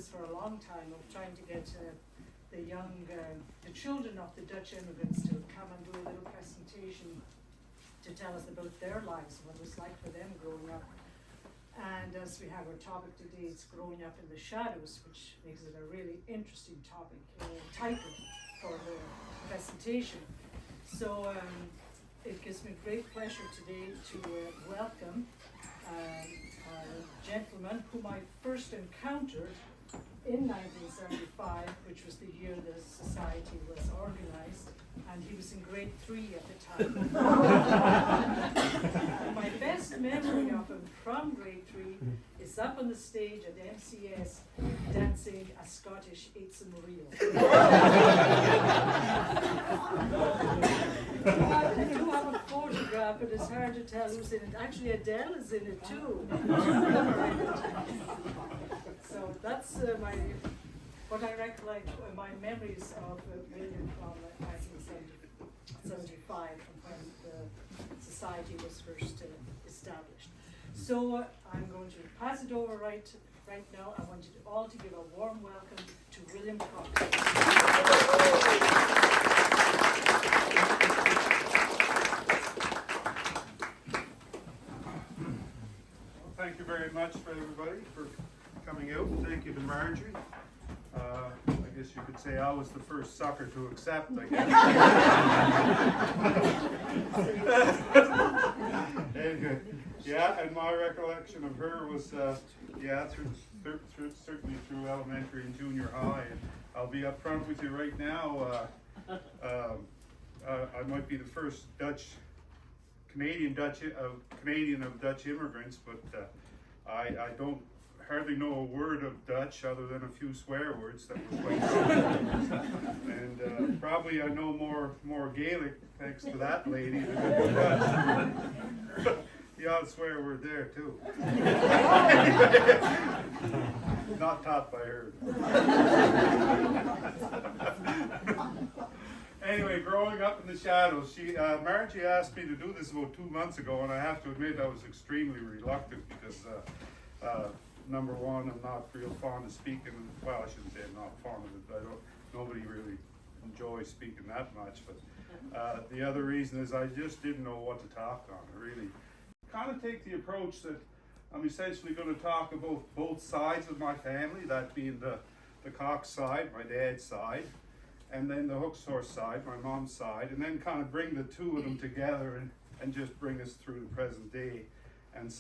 this for a long time of trying to get the children of the Dutch immigrants to come and do a little presentation to tell us about their lives, what it was like for them growing up. And as we have our topic today, it's growing up in the shadows, which makes it a really interesting topic, title for the presentation. So it gives me great pleasure today to welcome a gentleman whom I first encountered in 1975, which was the year the society was organized, and he was in grade 3 at the time. My best memory of him from grade 3 is up on the stage at MCS dancing a Scottish It's a Reel. I do have a photograph, but it's hard to tell who's in it. Actually, Adele is in it too. So that's what I recollect, my memories of William from 1975, from when the society was first established. So I'm going to pass it over right now. I want you all to give a warm welcome to William Cox. Thank you very much for everybody for coming out, and thank you to Marjorie. I guess you could say I was the first sucker to accept, I guess. Anyway, yeah, and my recollection of her was, certainly through elementary and junior high. And I'll be up front with you right now. I might be the first Canadian of Dutch immigrants, but I don't hardly know a word of Dutch other than a few swear words that were quite and probably I know more Gaelic thanks to that lady than I do Dutch. The odd swear word there too. Not taught by her. Anyway, growing up in the shadows, Margie asked me to do this about 2 months ago, and I have to admit I was extremely reluctant because, number one, I'm not real fond of speaking. Well, I shouldn't say I'm not fond of it, but nobody really enjoys speaking that much. But the other reason is I just didn't know what to talk on. I really kind of take the approach that I'm essentially going to talk about both sides of my family, that being the Cox side, my dad's side, and then the Hookshorse side, my mom's side, and then kind of bring the two of them together and just bring us through the present day. And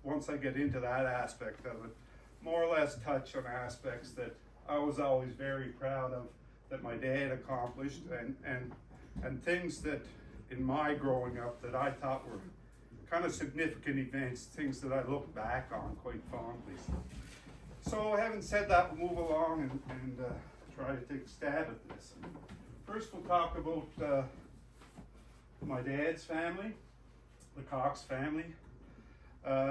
once I get into that aspect of it, more or less touch on aspects that I was always very proud of that my dad accomplished, and things that in my growing up that I thought were kind of significant events, things that I look back on quite fondly. So having said that, we'll move along and try to take a stab at this. First we'll talk about my dad's family, the Cox family.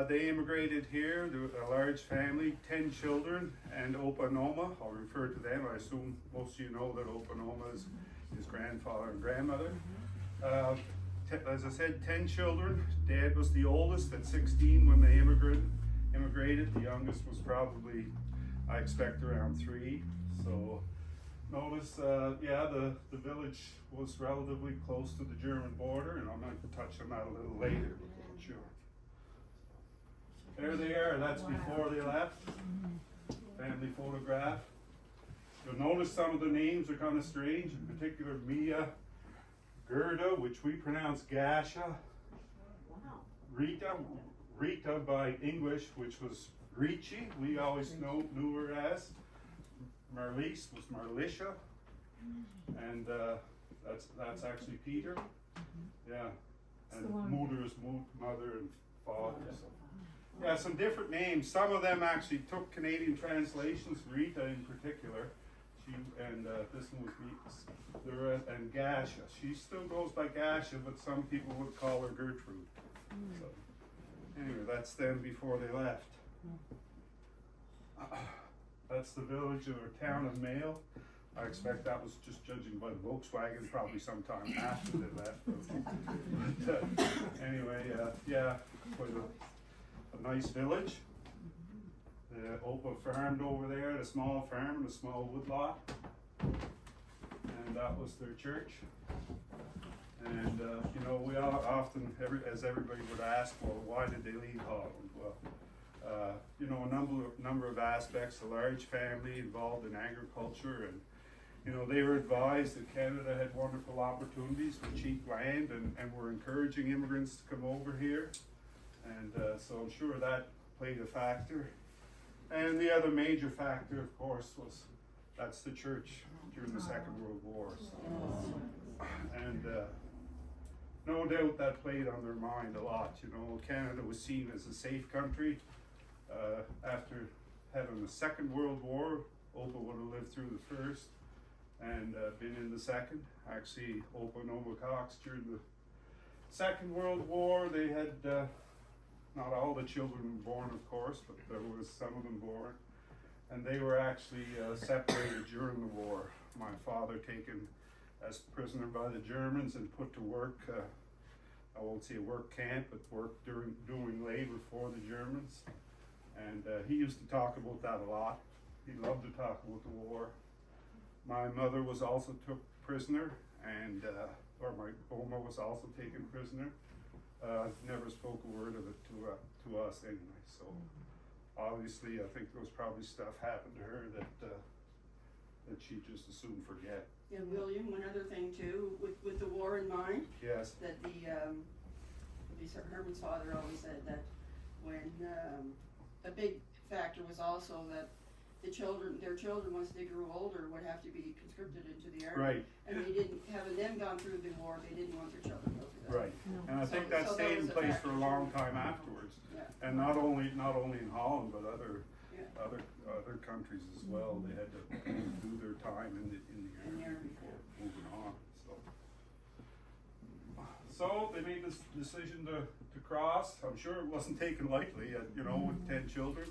They immigrated here, a large family, 10 children, and Opa and Oma. I'll refer to them. I assume most of you know that Opa and Oma is his grandfather and grandmother. As I said, 10 children. Dad was the oldest at 16 when they immigrated. The youngest was probably, I expect, around 3. So notice, the village was relatively close to the German border, and I'm going to touch on that a little later. Sure. There they are. That's before they left. Family photograph. You'll notice some of the names are kind of strange. In particular, Mia, Gerda, which we pronounce Gasha. Rita by English, which was Ricci. We always knew her as. Marlies was Marlisha, and that's actually Peter. Yeah, and Moeder is mother and father. So. Yeah, some different names. Some of them actually took Canadian translations. Rita in particular, this one was and Gasha. She still goes by Gasha, but some people would call her Gertrude. So, anyway, that's them before they left. That's the village or town of Mayo. I expect that was just judging by the Volkswagen, probably sometime after they left. But, anyway, quite a nice village. Opa farmed over there at a small farm, a small woodlot, and that was their church. And you know, we all often, as everybody would ask, well, why did they leave Holland? Well, you know, a number of aspects. A large family involved in agriculture, and you know, they were advised that Canada had wonderful opportunities with cheap land, and were encouraging immigrants to come over here. And so I'm sure that played a factor. And the other major factor, of course, was that's the church during the Second World War. So, and no doubt that played on their mind a lot. You know, Canada was seen as a safe country. After having the Second World War, Opa would have lived through the first and been in the second. Actually, Opa and Mabou Cox during the Second World War, they had not all the children born, of course, but there was some of them born, and they were actually separated during the war. My father taken as prisoner by the Germans and put to work. I won't say work camp, but work doing labor for the Germans. And he used to talk about that a lot. He loved to talk about the war. My mother was also took prisoner, and or my Oma was also taken prisoner. Never spoke a word of it to us anyway. So obviously, I think there was probably stuff happened to her that she just as soon forget. Yeah, William, one other thing too, with the war in mind, Yes. that Herman's father always said that when a big factor was also that their children, once they grew older, would have to be conscripted into the army. Right. And they didn't, having them gone through the war, they didn't want their children to go through that. Right. And I think that So stayed in was a place factor for a long time afterwards. Yeah. And not only in Holland, but other countries as well. They had to do their time in the army before moving on. So they made this decision to cross. I'm sure it wasn't taken lightly. You know, with 10 children,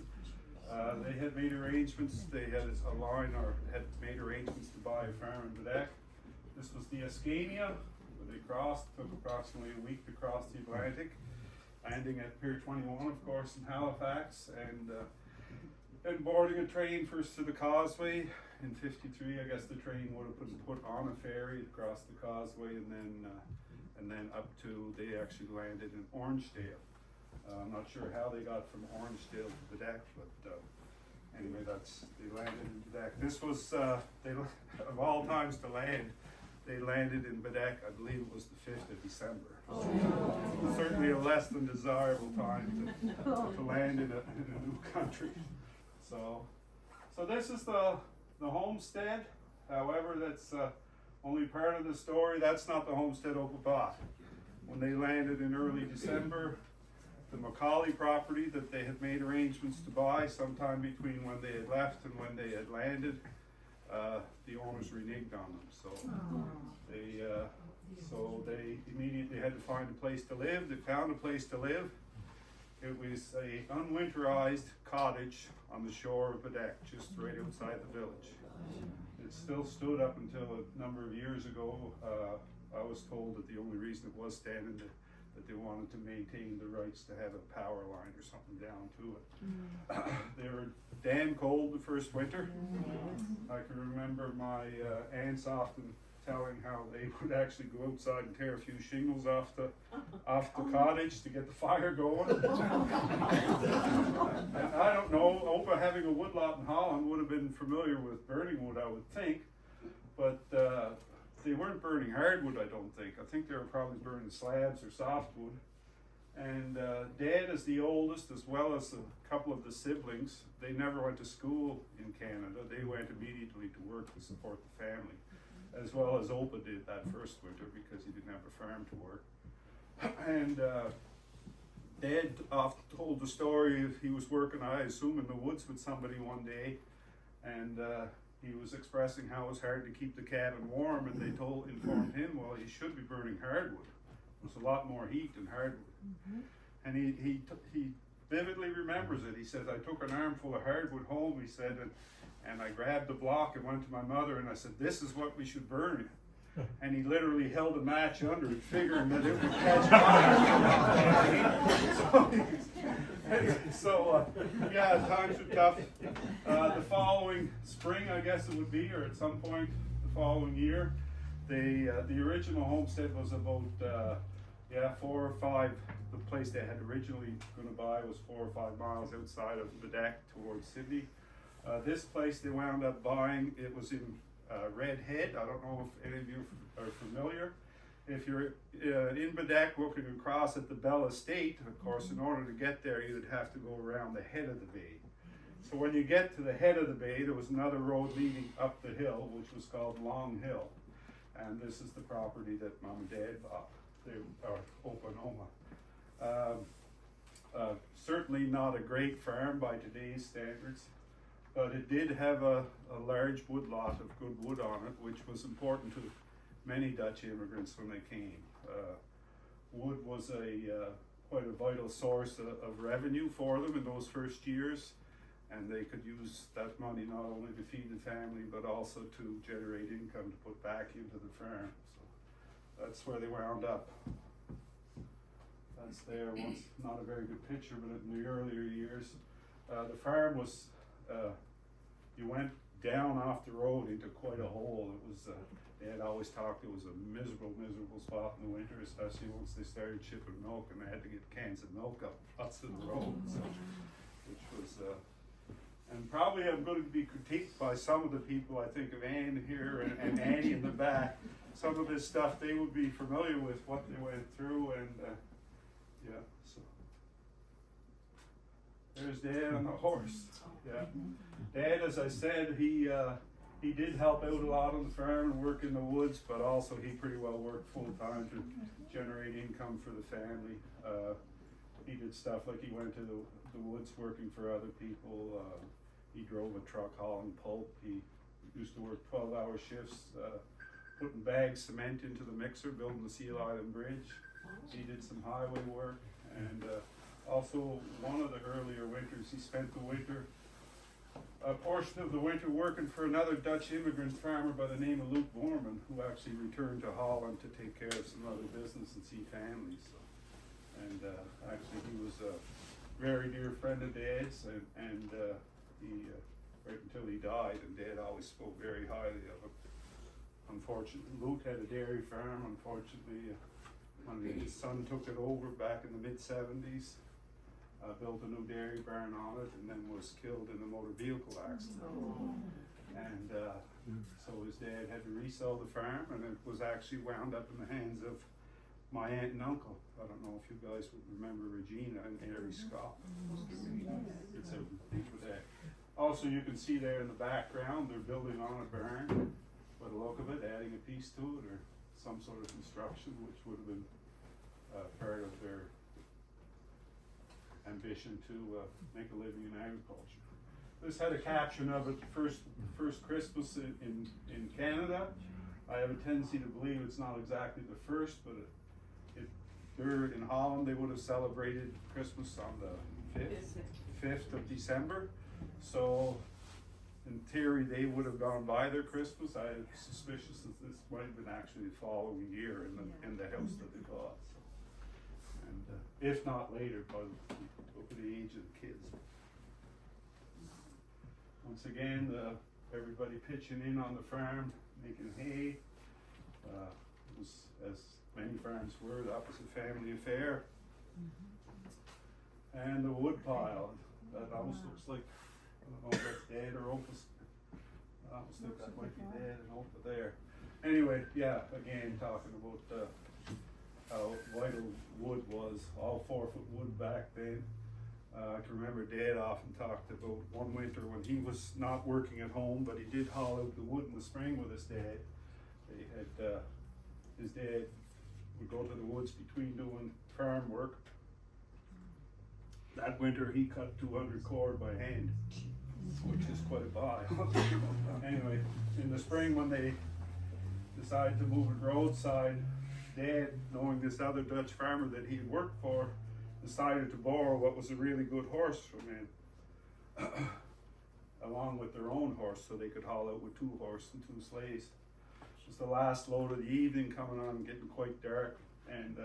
they had made arrangements. They had made arrangements to buy a farm in Quebec. This was the Ascania, where they crossed. Took approximately a week to cross the Atlantic, landing at Pier 21, of course, in Halifax, and boarding a train first to the Causeway. In '53, I guess the train would have been put on a ferry across the Causeway, and then up to, they actually landed in Orangedale. I'm not sure how they got from Orangedale to Quebec, but anyway, they landed in Quebec. This was, of all times to land, they landed in Quebec, I believe it was the 5th of December. So certainly a less than desirable time to land in a new country. So this is the homestead. However, that's only part of the story. That's not the homestead Opa bought. When they landed in early December, the Macaulay property that they had made arrangements to buy sometime between when they had left and when they had landed, the owners reneged on them. So they immediately had to find a place to live. They found a place to live. It was a unwinterized cottage on the shore of Quebec, just right outside the village. It still stood up until a number of years ago. I was told that the only reason it was standing that they wanted to maintain the rights to have a power line or something down to it. They were damn cold the first winter. I can remember my aunts often telling how they would actually go outside and tear a few shingles off the cottage to get the fire going. And I don't know, Opa having a woodlot in Holland would have been familiar with burning wood, I would think, but they weren't burning hardwood, I don't think. I think they were probably burning slabs or softwood. And Dad, as the oldest, as well as a couple of the siblings, they never went to school in Canada. They went immediately to work to support the family, as well as Opa did that first winter because he didn't have a farm to work. And Dad often told the story of he was working, I assume, in the woods with somebody one day, and he was expressing how it was hard to keep the cabin warm, and they informed him, well, he should be burning hardwood. There's a lot more heat than hardwood. And he vividly remembers it. He says, I took an armful of hardwood home, he said, and I grabbed the block and went to my mother and I said, this is what we should burn. and he literally held a match under it, figuring that it would catch fire. Yeah, times were tough. The following spring, I guess it would be, or at some point the following year, the original homestead was about 4 or 5. The place they had originally going to buy was 4 or 5 miles outside of Bedeck towards Sydney. This place they wound up buying, it was in Red Head. I don't know if any of you are familiar. If you're in Bedeck looking across at the Bell Estate, of course, in order to get there, you'd have to go around the head of the bay. So when you get to the head of the bay, there was another road leading up the hill, which was called Long Hill. And this is the property that Mom and Dad bought. They are Oklahoma. Certainly not a great farm by today's standards, but it did have a large wood lot of good wood on it, which was important to many Dutch immigrants when they came. Wood was quite a vital source of revenue for them in those first years, and they could use that money not only to feed the family, but also to generate income to put back into the farm. So that's where they wound up. That's there. Once, not a very good picture, but in the earlier years, the farm was, you went down off the road into quite a hole. It was, they had always talked it was a miserable spot in the winter, especially once they started shipping milk and they had to get cans of milk up lots of the road, so, which was, and probably I'm going to be critiqued by some of the people, I think of Anne here and Annie in the back. Some of this stuff they would be familiar with what they went through, and yeah, so there's Dad on the horse. Yeah, Dad, as I said, he did help out a lot on the farm and work in the woods, but also he pretty well worked full time to generate income for the family. He did stuff like he went to the woods working for other people. He drove a truck hauling pulp. He used to work 12-hour shifts, putting bags of cement into the mixer, building the Seal Island Bridge. He did some highway work, and also one of the earlier winters, he spent the winter, a portion of the winter working for another Dutch immigrant farmer by the name of Luke Borman, who actually returned to Holland to take care of some other business and see families. So, and actually he was a very dear friend of Dad's, and he, right until he died, and Dad always spoke very highly of him. Unfortunately, Luke had a dairy farm. Unfortunately, when his son took it over back in the mid-70s, built a new dairy barn on it, and then was killed in a motor vehicle accident. And so his dad had to resell the farm, and it was actually wound up in the hands of my aunt and uncle. I don't know if you guys would remember Regina and Harry Scott. It's a people there. Also, you can see there in the background, they're building on a barn. By the look of it, adding a piece to it, or some sort of construction, which would have been part of their ambition to make a living in agriculture. This had a caption of it, first Christmas in Canada. I have a tendency to believe it's not exactly the first, but they're in Holland, they would have celebrated Christmas on the 5th of December. So in theory, they would have gone by their Christmas. I am suspicious that this might have been actually the following year in the house that they bought. So, and if not later, by the age of the kids. Once again, everybody pitching in on the farm, making hay. It was, as many farms were, that was a family affair. And the wood pile, that almost looks like, I don't know if that's Dad or Opus. I almost think that might be Dad and Opus there. Anyway, yeah, again, talking about how vital wood was, all 4-foot wood back then. I can remember Dad often talked about one winter when he was not working at home, but he did haul out the wood in the spring with his dad. They had, his dad would go to the woods between doing farm work. That winter he cut 200 cord by hand, which is quite a buy. Anyway, in the spring when they decided to move it roadside, Dad, knowing this other Dutch farmer that he had worked for, decided to borrow what was a really good horse from him, along with their own horse, so they could haul out with 2 horses and 2 sleighs. It was the last load of the evening, coming on, getting quite dark, and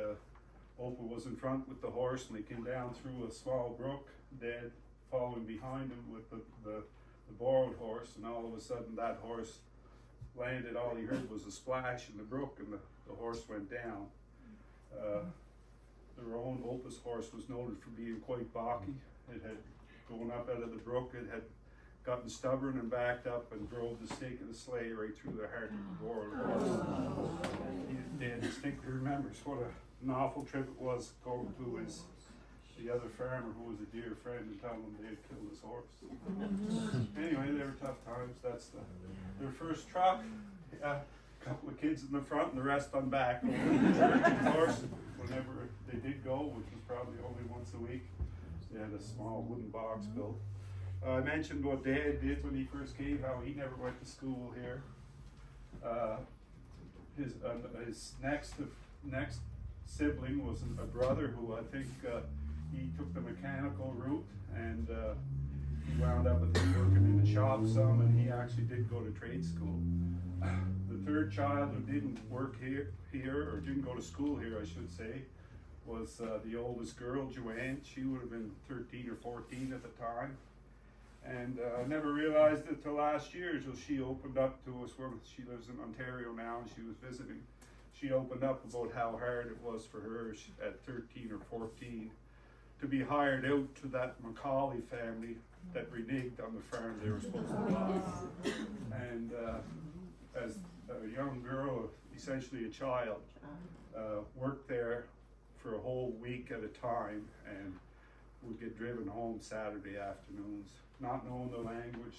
Opa was in front with the horse, and they came down through a small brook, Dad following behind him with the borrowed horse, and all of a sudden that horse landed. All he heard was a splash in the brook, and the horse went down. Their own Opa's horse was noted for being quite balky. It had gone up out of the brook, it had gotten stubborn and backed up and drove the stake of the sleigh right through the heart of the borrowed horse. Dad distinctly remembers what an awful trip it was going to the other farmer, who was a dear friend, and telling him they had killed his horse. Anyway, they were tough times. That's their first truck. A couple of kids in the front and the rest on back. Of course, whenever they did go, which was probably only once a week, they had a small wooden box built. I mentioned what Dad did when he first came, how he never went to school here. His next sibling was a brother who I think he took the mechanical route, and he wound up with him working in the shop some, and he actually did go to trade school. The third child who didn't work here, or didn't go to school here, I should say, was the oldest girl, Joanne. She would have been 13 or 14 at the time. And I never realized it till last year, till she opened up to us. When she lives in Ontario now, and she was visiting. She opened up about how hard it was for her at 13 or 14 to be hired out to that Macaulay family that reneged on the farm they were supposed to buy. And as a young girl, essentially a child, worked there for a whole week at a time, and would get driven home Saturday afternoons, not knowing the language,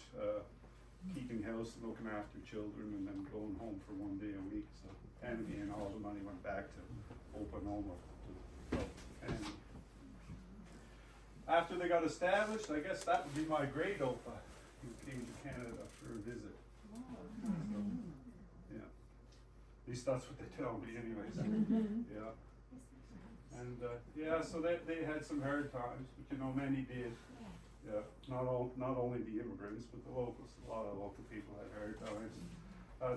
keeping house and looking after children, and then going home for one day a week. So, and again, all the money went back to Oklahoma. And after they got established, I guess that would be my great Opa, who came to Canada for a visit. So, yeah, at least that's what they tell me anyways. Yeah. And yeah, so they had some hard times, but you know, many did. Yeah, not only the immigrants, but the locals. A lot of local people had hard times.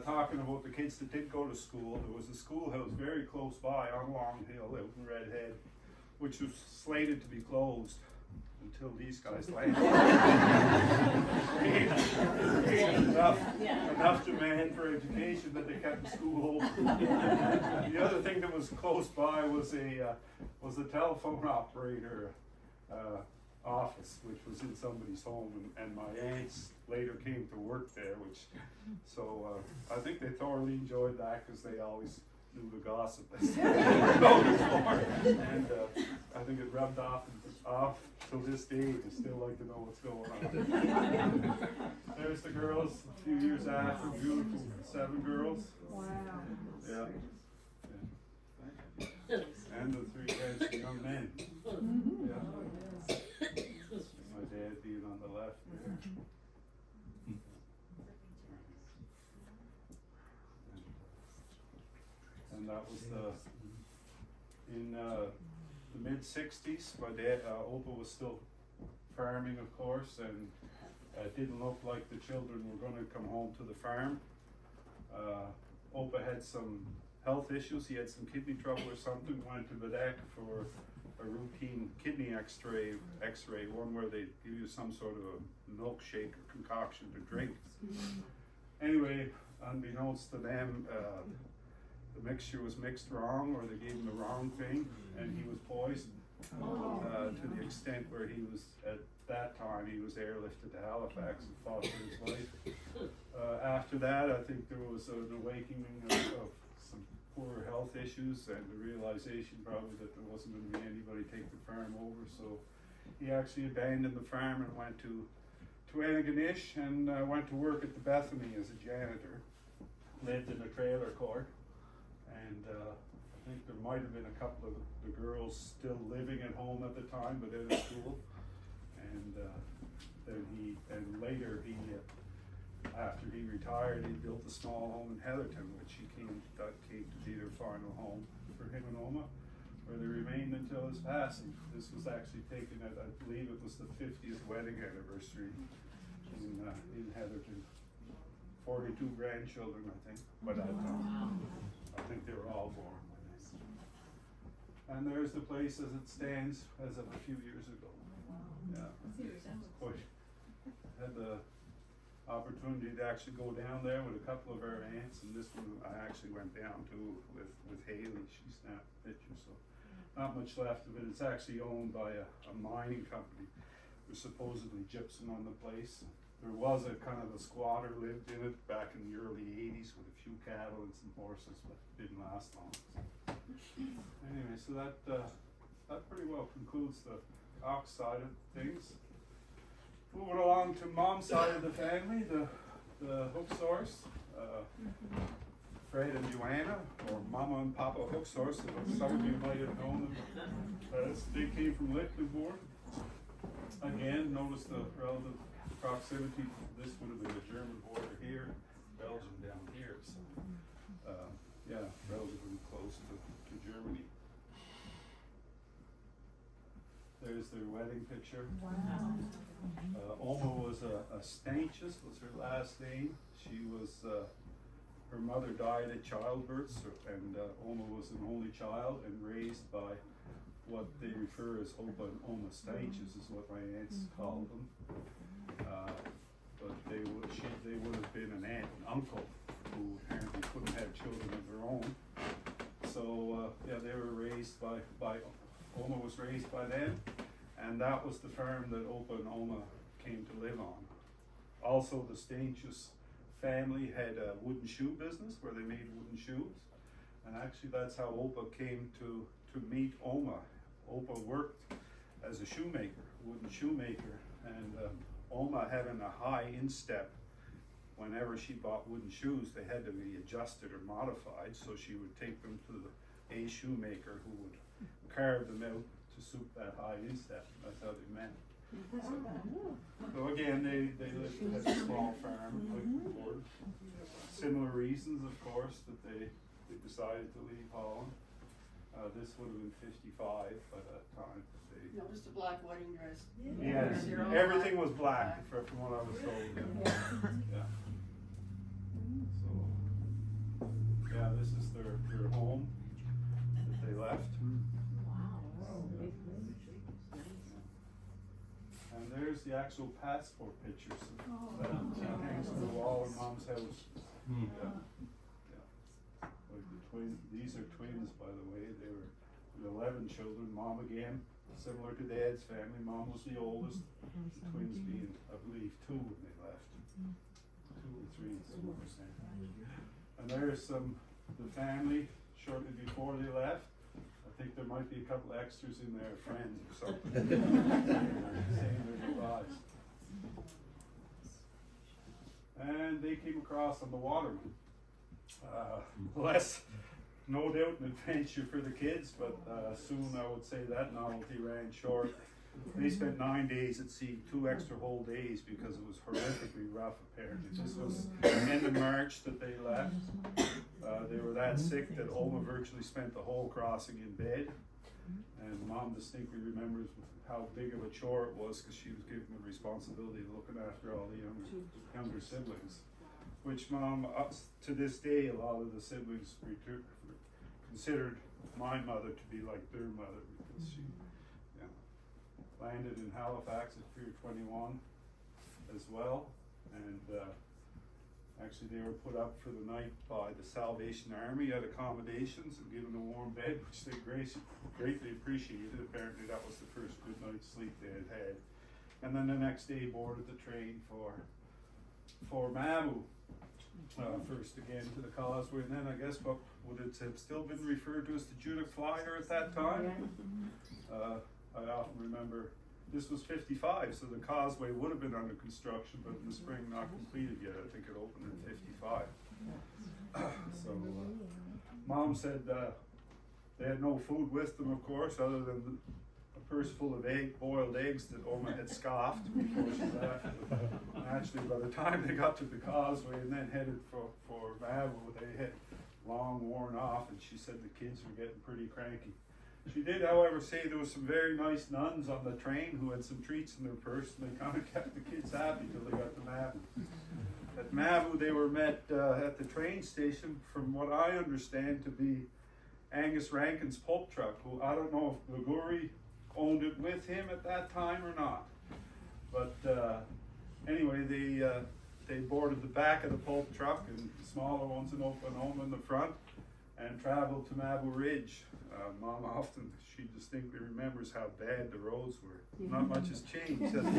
Talking about the kids that did go to school, there was a schoolhouse very close by on Long Hill out in Redhead, which was slated to be closed until these guys landed. enough demand for education that they kept the school open. The other thing that was close by was a telephone operator office, which was in somebody's home, and my aunts later came to work there, so I think they thoroughly enjoyed that, because they always knew the gossip that's going for, and I think it rubbed off till this day. They still like to know what's going on. There's the girls a few years after, beautiful 7 girls. Wow. Yeah. And the 3 handsome young men. Yeah. My dad being on the left there. And that was in the mid-60s. My dad, Opa was still farming, of course, and it didn't look like the children were going to come home to the farm. Opa had some health issues. He had some kidney trouble or something. Went to Bedeck for a routine kidney x-ray, one where they give you some sort of a milkshake or concoction to drink. Anyway, unbeknownst to them, the mixture was mixed wrong, or they gave him the wrong thing, and he was poisoned to the extent where he was, at that time, he was airlifted to Halifax and fought for his life. After that, I think there was an awakening of some poor health issues, and the realization probably that there wasn't going to be anybody take the farm over, so he actually abandoned the farm and went to Antigonish, and went to work at the Bethany as a janitor. Lived in a trailer court, and I think there might have been a couple of the girls still living at home at the time, but out of school. And then later after he retired, he built a small home in Heatherton, which came to be their final home for him and Oma, where they remained until his passing. This was actually taken at, I believe it was the 50th wedding anniversary in Heatherton. 42 grandchildren, I think, by that time. I think they were all born by then. And there's the place as it stands as of a few years ago. Yeah. Boy, had the opportunity to actually go down there with a couple of our aunts, and this one I actually went down to with Haley. She snapped pictures, so not much left of it. It's actually owned by a mining company. There's supposedly gypsum on the place. There was a kind of a squatter lived in it back in the early 80s with a few cattle and some horses, but it didn't last long. Anyway, so that pretty well concludes the Cox side of things. Moving along to Mom's side of the family, the hook source, Fred and Joanna, or Mama and Papa hook source, as some of you might have known them. They came from Lichtenburg. Again, notice the relative proximity. This would have been the German border here, Belgium down here. So, yeah, relatively close to Germany. There's their wedding picture. Wow. Oma was a Stanches, was her last name. She was, her mother died at childbirth, and Oma was an only child and raised by what they refer as Opa and Oma Stanches, is what my aunts called them. But they would have been an aunt and uncle who apparently couldn't have children of their own. So yeah, they were raised by Oma was raised by them, and that was the farm that Opa and Oma came to live on. Also, the Stanches family had a wooden shoe business where they made wooden shoes, and actually that's how Opa came to meet Oma. Opa worked as a shoemaker, wooden shoemaker, and Oma having a high instep, whenever she bought wooden shoes, they had to be adjusted or modified, so she would take them to a shoemaker who would carve them out to suit that high instep. That's how they met. So again, they lived at a small farm in Lichtenburg. Similar reasons, of course, that they decided to leave Holland. This would have been 55 by that time. Notice the black wedding dress. Yes, everything was black from what I was told. Yeah. So, yeah, this is their home that they left. And there's the actual passport pictures that hangs on the wall in Mom's house. Yeah. Like the twins, these are twins, by the way. They were with 11 children. Mom again, similar to Dad's family. Mom was the oldest. The twins being, I believe, 2 when they left. 2 or 3, is what we're saying. And there's the family shortly before they left. I think there might be a couple extras in there, friends or something, saying their goodbyes. And they came across on the Waterman. Less, no doubt, an adventure for the kids, but soon I would say that novelty ran short. They spent 9 days at sea, 2 extra whole days, because it was horrifically rough apparently. This was the end of March that they left. They were that sick that Oma virtually spent the whole crossing in bed. And Mom distinctly remembers how big of a chore it was, because she was given the responsibility of looking after all the younger siblings. Which Mom, to this day, a lot of the siblings considered my mother to be like their mother, because she landed in Halifax at Pier 21 as well, and actually they were put up for the night by the Salvation Army at accommodations and given a warm bed, which they greatly appreciated. Apparently that was the first good night's sleep they had had. And then the next day boarded the train for Mabou. First again to the causeway, and then I guess what would it have still been referred to as the Judic Flyer at that time? I often remember this was 55, so the causeway would have been under construction, but in the spring not completed yet. I think it opened in 55. So Mom said they had no food with them, of course, other than a purse full of boiled eggs that Oma had scoffed before she left. And actually, by the time they got to the causeway and then headed for Mabou, they had long worn off, and she said the kids were getting pretty cranky. She did, however, say there was some very nice nuns on the train who had some treats in their purse, and they kind of kept the kids happy till they got to Mabou. At Mabou, they were met at the train station, from what I understand to be Angus Rankin's pulp truck, who I don't know if Liguri owned it with him at that time or not. But anyway, they boarded the back of the pulp truck and the smaller ones in Oklahoma in the front and traveled to Mabou Ridge. Mom often, she distinctly remembers how bad the roads were. Not much has changed, has it?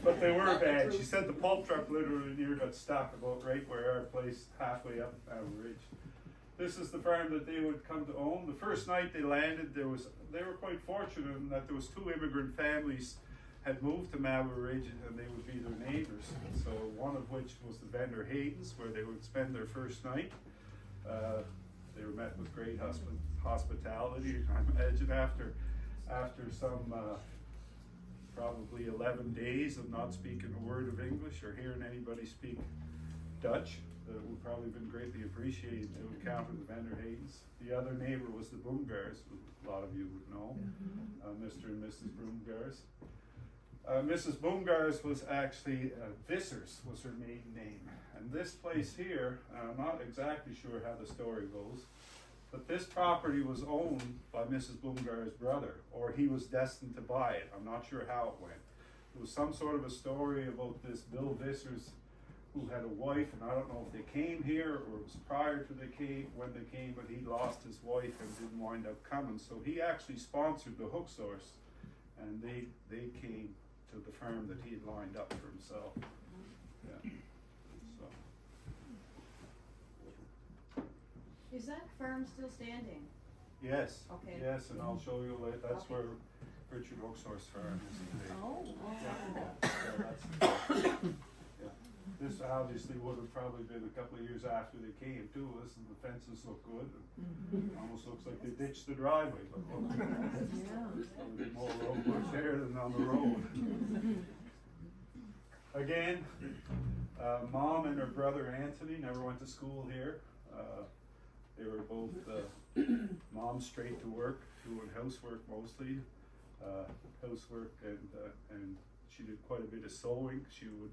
But they were bad. She said the pulp truck literally near got stuck about right where our place, halfway up Mabou Ridge. This is the farm that they would come to own. The first night they landed, they were quite fortunate in that there was 2 immigrant families had moved to Mabou Ridge, and they would be their neighbors. So one of which was the Vendor Haydens, where they would spend their first night. They were met with great hospitality. I imagine after some probably 11 days of not speaking a word of English or hearing anybody speak Dutch, that it would probably have been greatly appreciated. They would encounter the Vendor Haydens. The other neighbor was the Boomgars, who a lot of you would know, Mr. and Mrs. Boomgars. Mrs. Boomgars was actually, Vissers was her maiden name. And this place here, I'm not exactly sure how the story goes, but this property was owned by Mrs. Boomgar's brother, or he was destined to buy it. I'm not sure how it went. There was some sort of a story about this Bill Vissers, who had a wife, and I don't know if they came here or it was prior to when they came, but he lost his wife and didn't wind up coming. So he actually sponsored the hook source, and they came to the farm that he had lined up for himself. Yeah. So. Is that farm still standing? Yes. Okay. Yes, and I'll show you later. That's where Richard Hooksource farm is today. Oh. Yeah, yeah. This obviously would have probably been a couple of years after they came to us, and the fences look good. Almost looks like they ditched the driveway, but look, a bit more road work there than on the road. Again, Mom and her brother Anthony never went to school here. They were both Mom straight to work, doing housework mostly, housework, and she did quite a bit of sewing. She would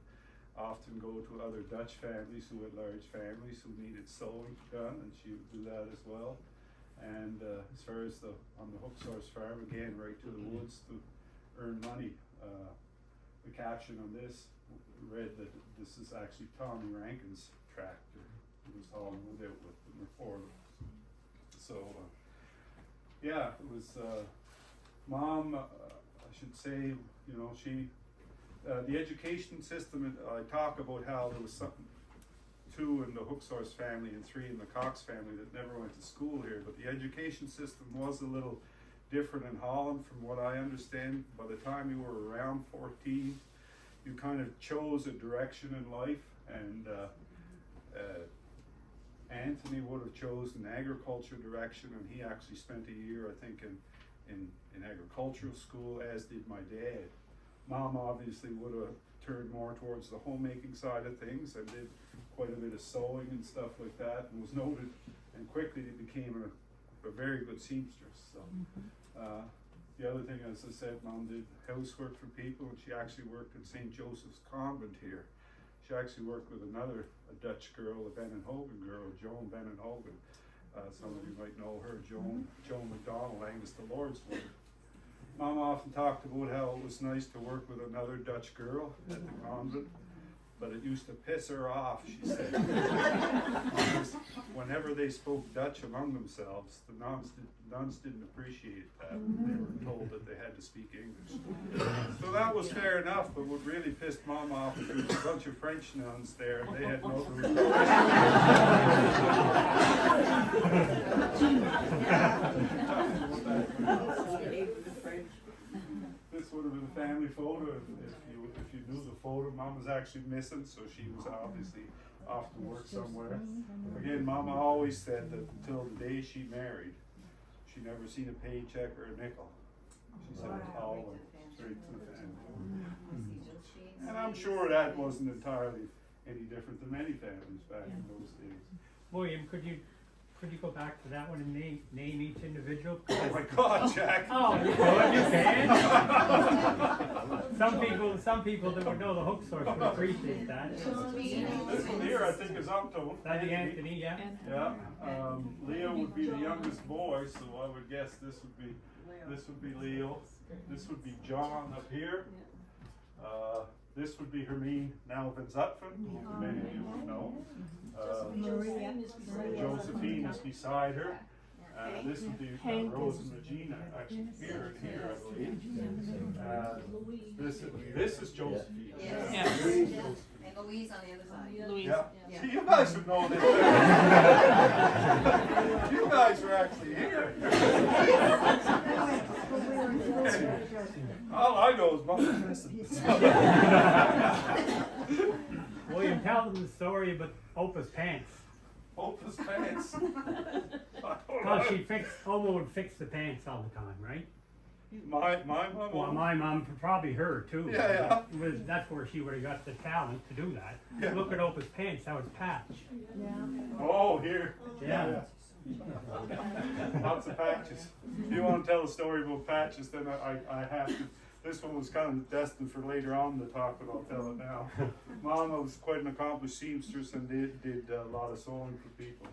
often go to other Dutch families who had large families who needed sewing done, and she would do that as well. And as far as on the Hook Source farm, again, right to the woods to earn money. The caption on this read that this is actually Tommy Rankin's tractor. He was hauling wood out with them before. So, yeah, it was Mom, I should say, you know, she, the education system, I talk about how there was something, 2 in the Hook Source family and 3 in the Cox family that never went to school here, but the education system was a little different in Holland from what I understand. By the time you were around 14, you kind of chose a direction in life, and Anthony would have chosen an agriculture direction, and he actually spent a year, I think, in agricultural school, as did my dad. Mom obviously would have turned more towards the homemaking side of things and did quite a bit of sewing and stuff like that, and was noted and quickly became a very good seamstress. So the other thing, as I said, Mom did housework for people, and she actually worked at St. Joseph's Convent here. She actually worked with a Dutch girl, a Ben and Hogan girl, Joan Ben and Hogan. Some of you might know her, Joan McDonald, Angus the Lord's wife. Mom often talked about how it was nice to work with another Dutch girl at the convent, but it used to piss her off, she said. Whenever they spoke Dutch among themselves, the nuns didn't appreciate that. They were told that they had to speak English. So that was fair enough, but what really pissed Mom off was there was a bunch of French nuns there, and they had no This would have been a family photo if you knew the photo. Mom was actually missing, so she was obviously off to work somewhere. Again, Mama always said that until the day she married, she never seen a paycheck or a nickel. She said it all went straight to the family. And I'm sure that wasn't entirely any different than many families back in those days. William, could you Could you go back to that one and name each individual? Oh my God, Jack. Oh, you can. Some people that would know the hook source would appreciate that. This one here, I think, is Upton. That'd be Anthony, yeah. Yeah. Leo would be the youngest boy, so I would guess this would be Leo. This would be John up here. This would be Hermine, now Van Zutphen, who many of you would know. Josephine is beside her. This would be Rose and Regina, actually here, I believe. This is Josephine. Yes. And Louise on the other side. Yeah. See, you guys would know this. You guys were actually here. All I know is Mother missing. William, tell them the story about Opa's pants. Opa's pants. Because Oma would fix the pants all the time, right? My mom. Well, my mom, probably her too. Yeah. That's where she would have got the talent to do that. Yeah. Look at Opa's pants, that was patch. Oh, here. Yeah. Lots of patches. If you want to tell a story about patches, then I have to. This one was kind of destined for later on to talk, but I'll tell it now. Mama was quite an accomplished seamstress and did a lot of sewing for people.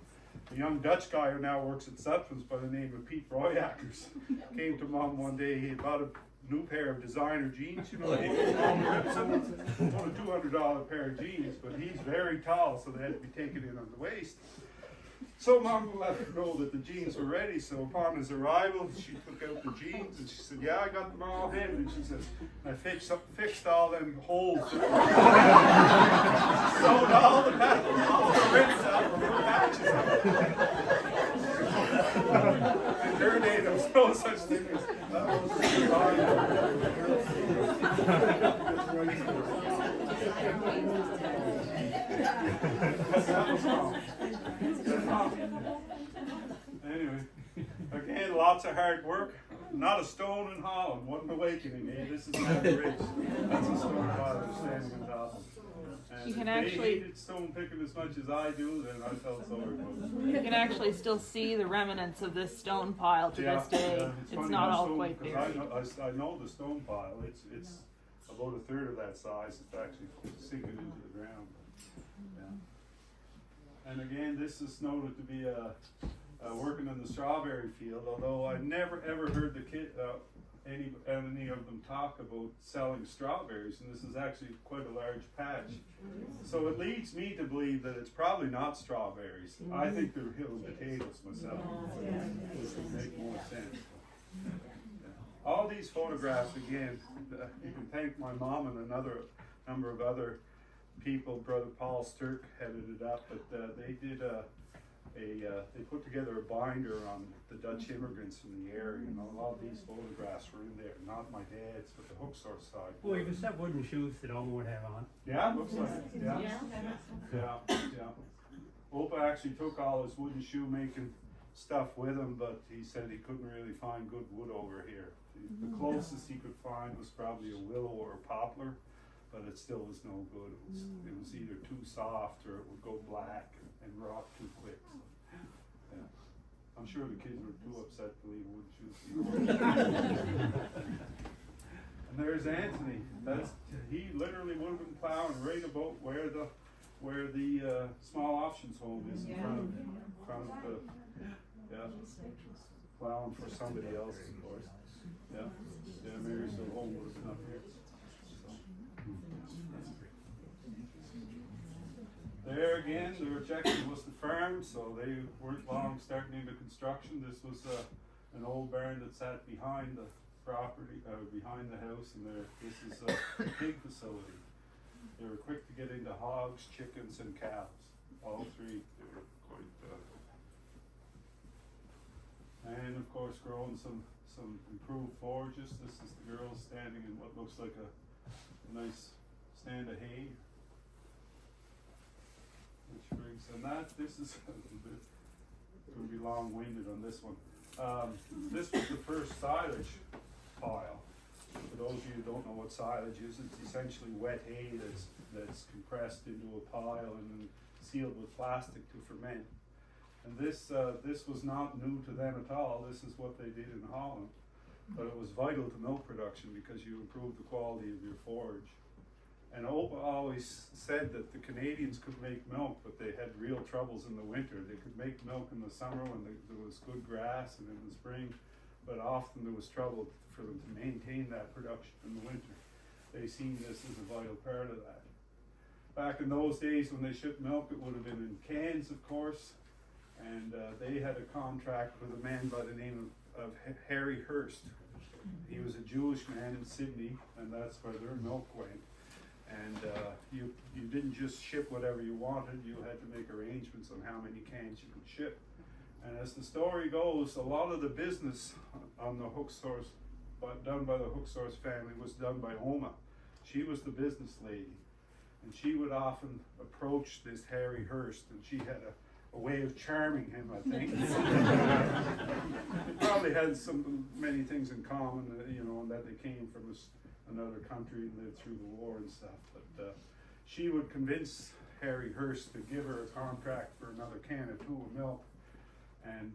A young Dutch guy who now works at Sutphen's by the name of Pete Royackers came to Mom one day. He had bought a new pair of designer jeans, you know, on a $200 pair of jeans, but he's very tall, so they had to be taken in on the waist. So Mom let her know that the jeans were ready, so upon his arrival, she took out the jeans and she said, yeah, I got them all in, and she says, I fixed all them holes. Sewed all the rents out, the patches out. In her day, there was no such thing as that was wrong. Anyway, again, lots of hard work. Not a stone in Holland. What an awakening, eh? This is not rich. That's a stone pile standing on top. And You can if actually- they hated stone picking as much as I do, then I felt sorry for them. You can actually still see the remnants of this stone pile to this day. It's funny not how all stone- quite because buried. I know the stone pile. It's about a third of that size. It's actually sinking into the ground. Yeah. And again, this is noted to be working in the strawberry field. Although I never ever heard any of them talk about selling strawberries, and this is actually quite a large patch. So it leads me to believe that it's probably not strawberries. I think they're hill potatoes myself, which would make more sense. All these photographs, again, you can thank my mom and another number of other people. Brother Paul Sturck headed it up, but they did they put together a binder on the Dutch immigrants from the area, and a lot of these photographs were in there. Not my dad's, but the hook source side. Well, you can set wooden shoes that Oma would have on. Yeah, looks like it. Yeah. Opa actually took all his wooden shoemaking stuff with him, but he said he couldn't really find good wood over here. The closest he could find was probably a willow or a poplar, but it still was no good. It was either too soft or it would go black and rot too quick. So, yeah. I'm sure the kids were too upset to leave wood shoes. And there's Anthony. He literally would have been plowing right about where the small options home is in front of the plowing for somebody else, of course. Yeah, Mary's home would have been up here. There again, the rejection was the farm, so they weren't long starting into construction. This was an old barn that sat behind the property, behind the house, and this is a pig facility. They were quick to get into hogs, chickens, and cows. All three. They were quite. And of course, growing some improved forages. This is the girl standing in what looks like a nice stand of hay. Which brings, this is a little bit, going to be long-winded on this one. This was the first silage pile. For those of you who don't know what silage is, it's essentially wet hay that's compressed into a pile and then sealed with plastic to ferment. And this was not new to them at all. This is what they did in Holland. But it was vital to milk production because you improved the quality of your forage. And Opa always said that the Canadians could make milk, but they had real troubles in the winter. They could make milk in the summer when there was good grass, and in the spring, but often there was trouble for them to maintain that production in the winter. They seen this as a vital part of that. Back in those days when they shipped milk, it would have been in cans, of course, and they had a contract with a man by the name of Harry Hurst. He was a Jewish man in Sydney, and that's where their milk went. And you didn't just ship whatever you wanted, you had to make arrangements on how many cans you could ship. And as the story goes, a lot of the business on the hook source, done by the hook source family, was done by Oma. She was the business lady. And she would often approach this Harry Hurst, and she had a way of charming him, I think. They probably had many things in common, and that they came from another country and lived through the war and stuff. But she would convince Harry Hurst to give her a contract for another can or two of milk. And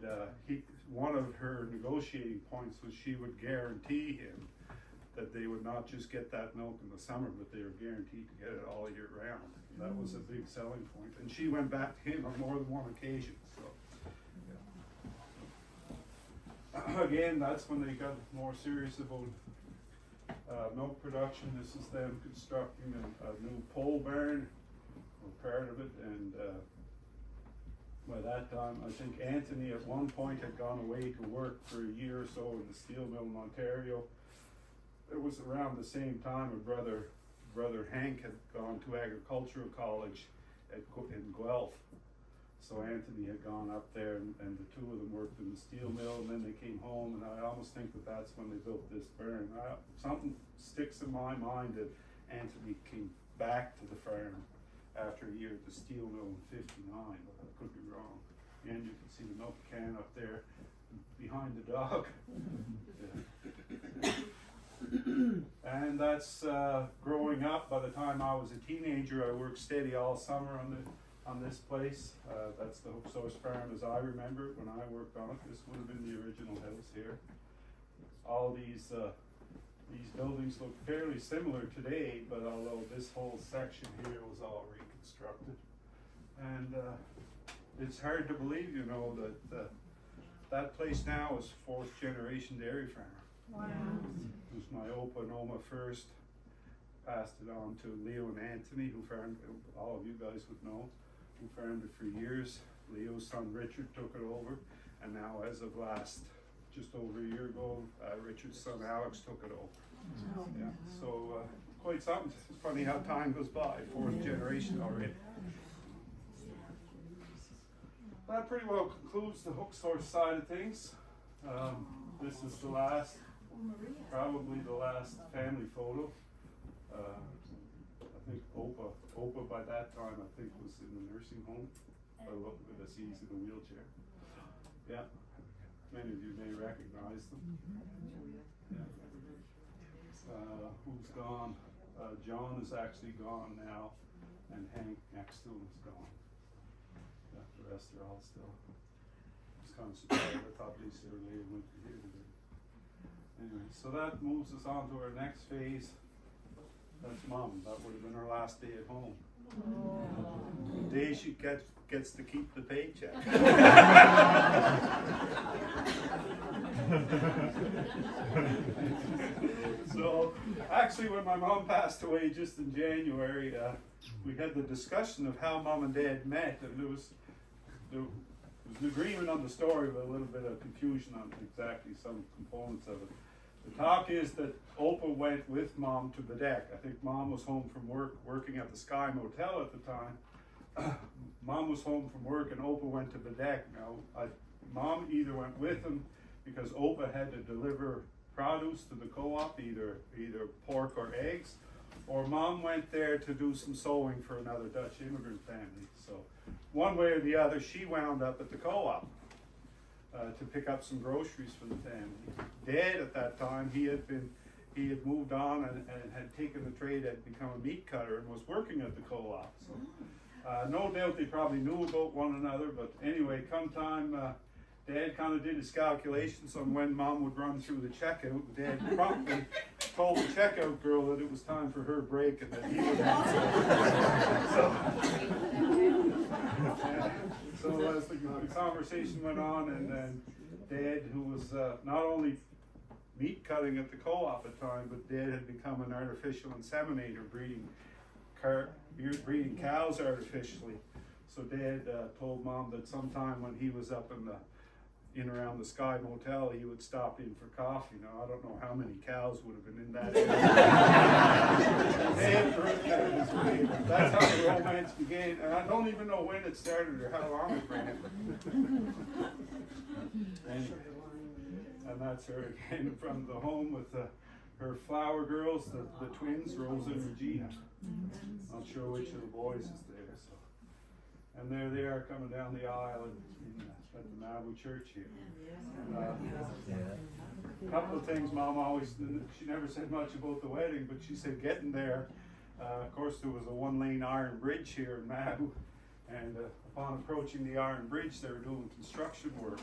one of her negotiating points was she would guarantee him that they would not just get that milk in the summer, but they were guaranteed to get it all year round. And that was a big selling point. And she went back to him on more than one occasion. So, yeah. Again, that's when they got more serious about milk production. This is them constructing a new pole barn, or part of it, and by that time, I think Anthony at one point had gone away to work for a year or so in the steel mill in Ontario. It was around the same time a brother Hank had gone to agricultural college in Guelph. So Anthony had gone up there, and the two of them worked in the steel mill, and then they came home, and I almost think that that's when they built this barn. Something sticks in my mind that Anthony came back to the farm after a year at the steel mill in '59, but I could be wrong. And you can see the milk can up there behind the dog. Yeah. And that's growing up. By the time I was a teenager, I worked steady all summer on this place. That's the Hook Source Farm as I remember it when I worked on it. This would have been the original house here. All these buildings look fairly similar today, but although this whole section here was all reconstructed. And it's hard to believe, that that place now is fourth generation dairy farmer. Wow. It was my Opa and Oma first, passed it on to Leo and Anthony, who farmed, all of you guys would know, who farmed it for years. Leo's son Richard took it over, and now as of just over a year ago, Richard's son Alex took it over. Oh. Yeah, so quite something. It's funny how time goes by, fourth generation already. That pretty well concludes the hook source side of things. This is the last, probably the last family photo. I think Opa by that time I think was in the nursing home. I look at us, he's in a wheelchair. Yeah, many of you may recognize them. Yeah. Who's gone? John is actually gone now, and Hank next to him is gone. Yeah, the rest are all still. I was kind of surprised. I thought Lisa or Leah went to here today. Anyway, so that moves us on to our next phase. That's Mom. That would have been her last day at home. Oh. The day she gets to keep the paycheck. So, actually, when my mom passed away just in January, we had the discussion of how Mom and Dad met, and there was an agreement on the story, but a little bit of confusion on exactly some components of it. The talk is that Opa went with Mom to Badek. I think Mom was home from work, working at the Sky Motel at the time. Mom was home from work and Opa went to Badek. Now, Mom either went with him because Opa had to deliver produce to the co-op, either pork or eggs, or Mom went there to do some sewing for another Dutch immigrant family. So one way or the other, she wound up at the co-op. To pick up some groceries for the family. Dad at that time, he had moved on and had taken the trade, had become a meat cutter and was working at the co-op. So No doubt they probably knew about one another, but anyway, come time, Dad kind of did his calculations on when Mom would run through the checkout. Dad promptly told the checkout girl that it was time for her break and that he would answer. So as the conversation went on, and then Dad, who was not only meat cutting at the co-op at the time, but Dad had become an artificial inseminator, breeding cows artificially. So Dad told Mom that sometime when he was up in around the Sky Motel, he would stop in for coffee. Now I don't know how many cows would have been in that area. That's how the romance began, and I don't even know when it started or how long it ran. And that's her again from the home with her flower girls, the twins, Rosa and Regina. Not sure which of the boys is there. So, and there they are coming down the aisle at the Mabou church here. And, a couple of things Mom always, she never said much about the wedding, but she said getting there, of course there was a one-lane iron bridge here in Mabou, and upon approaching the iron bridge they were doing construction work,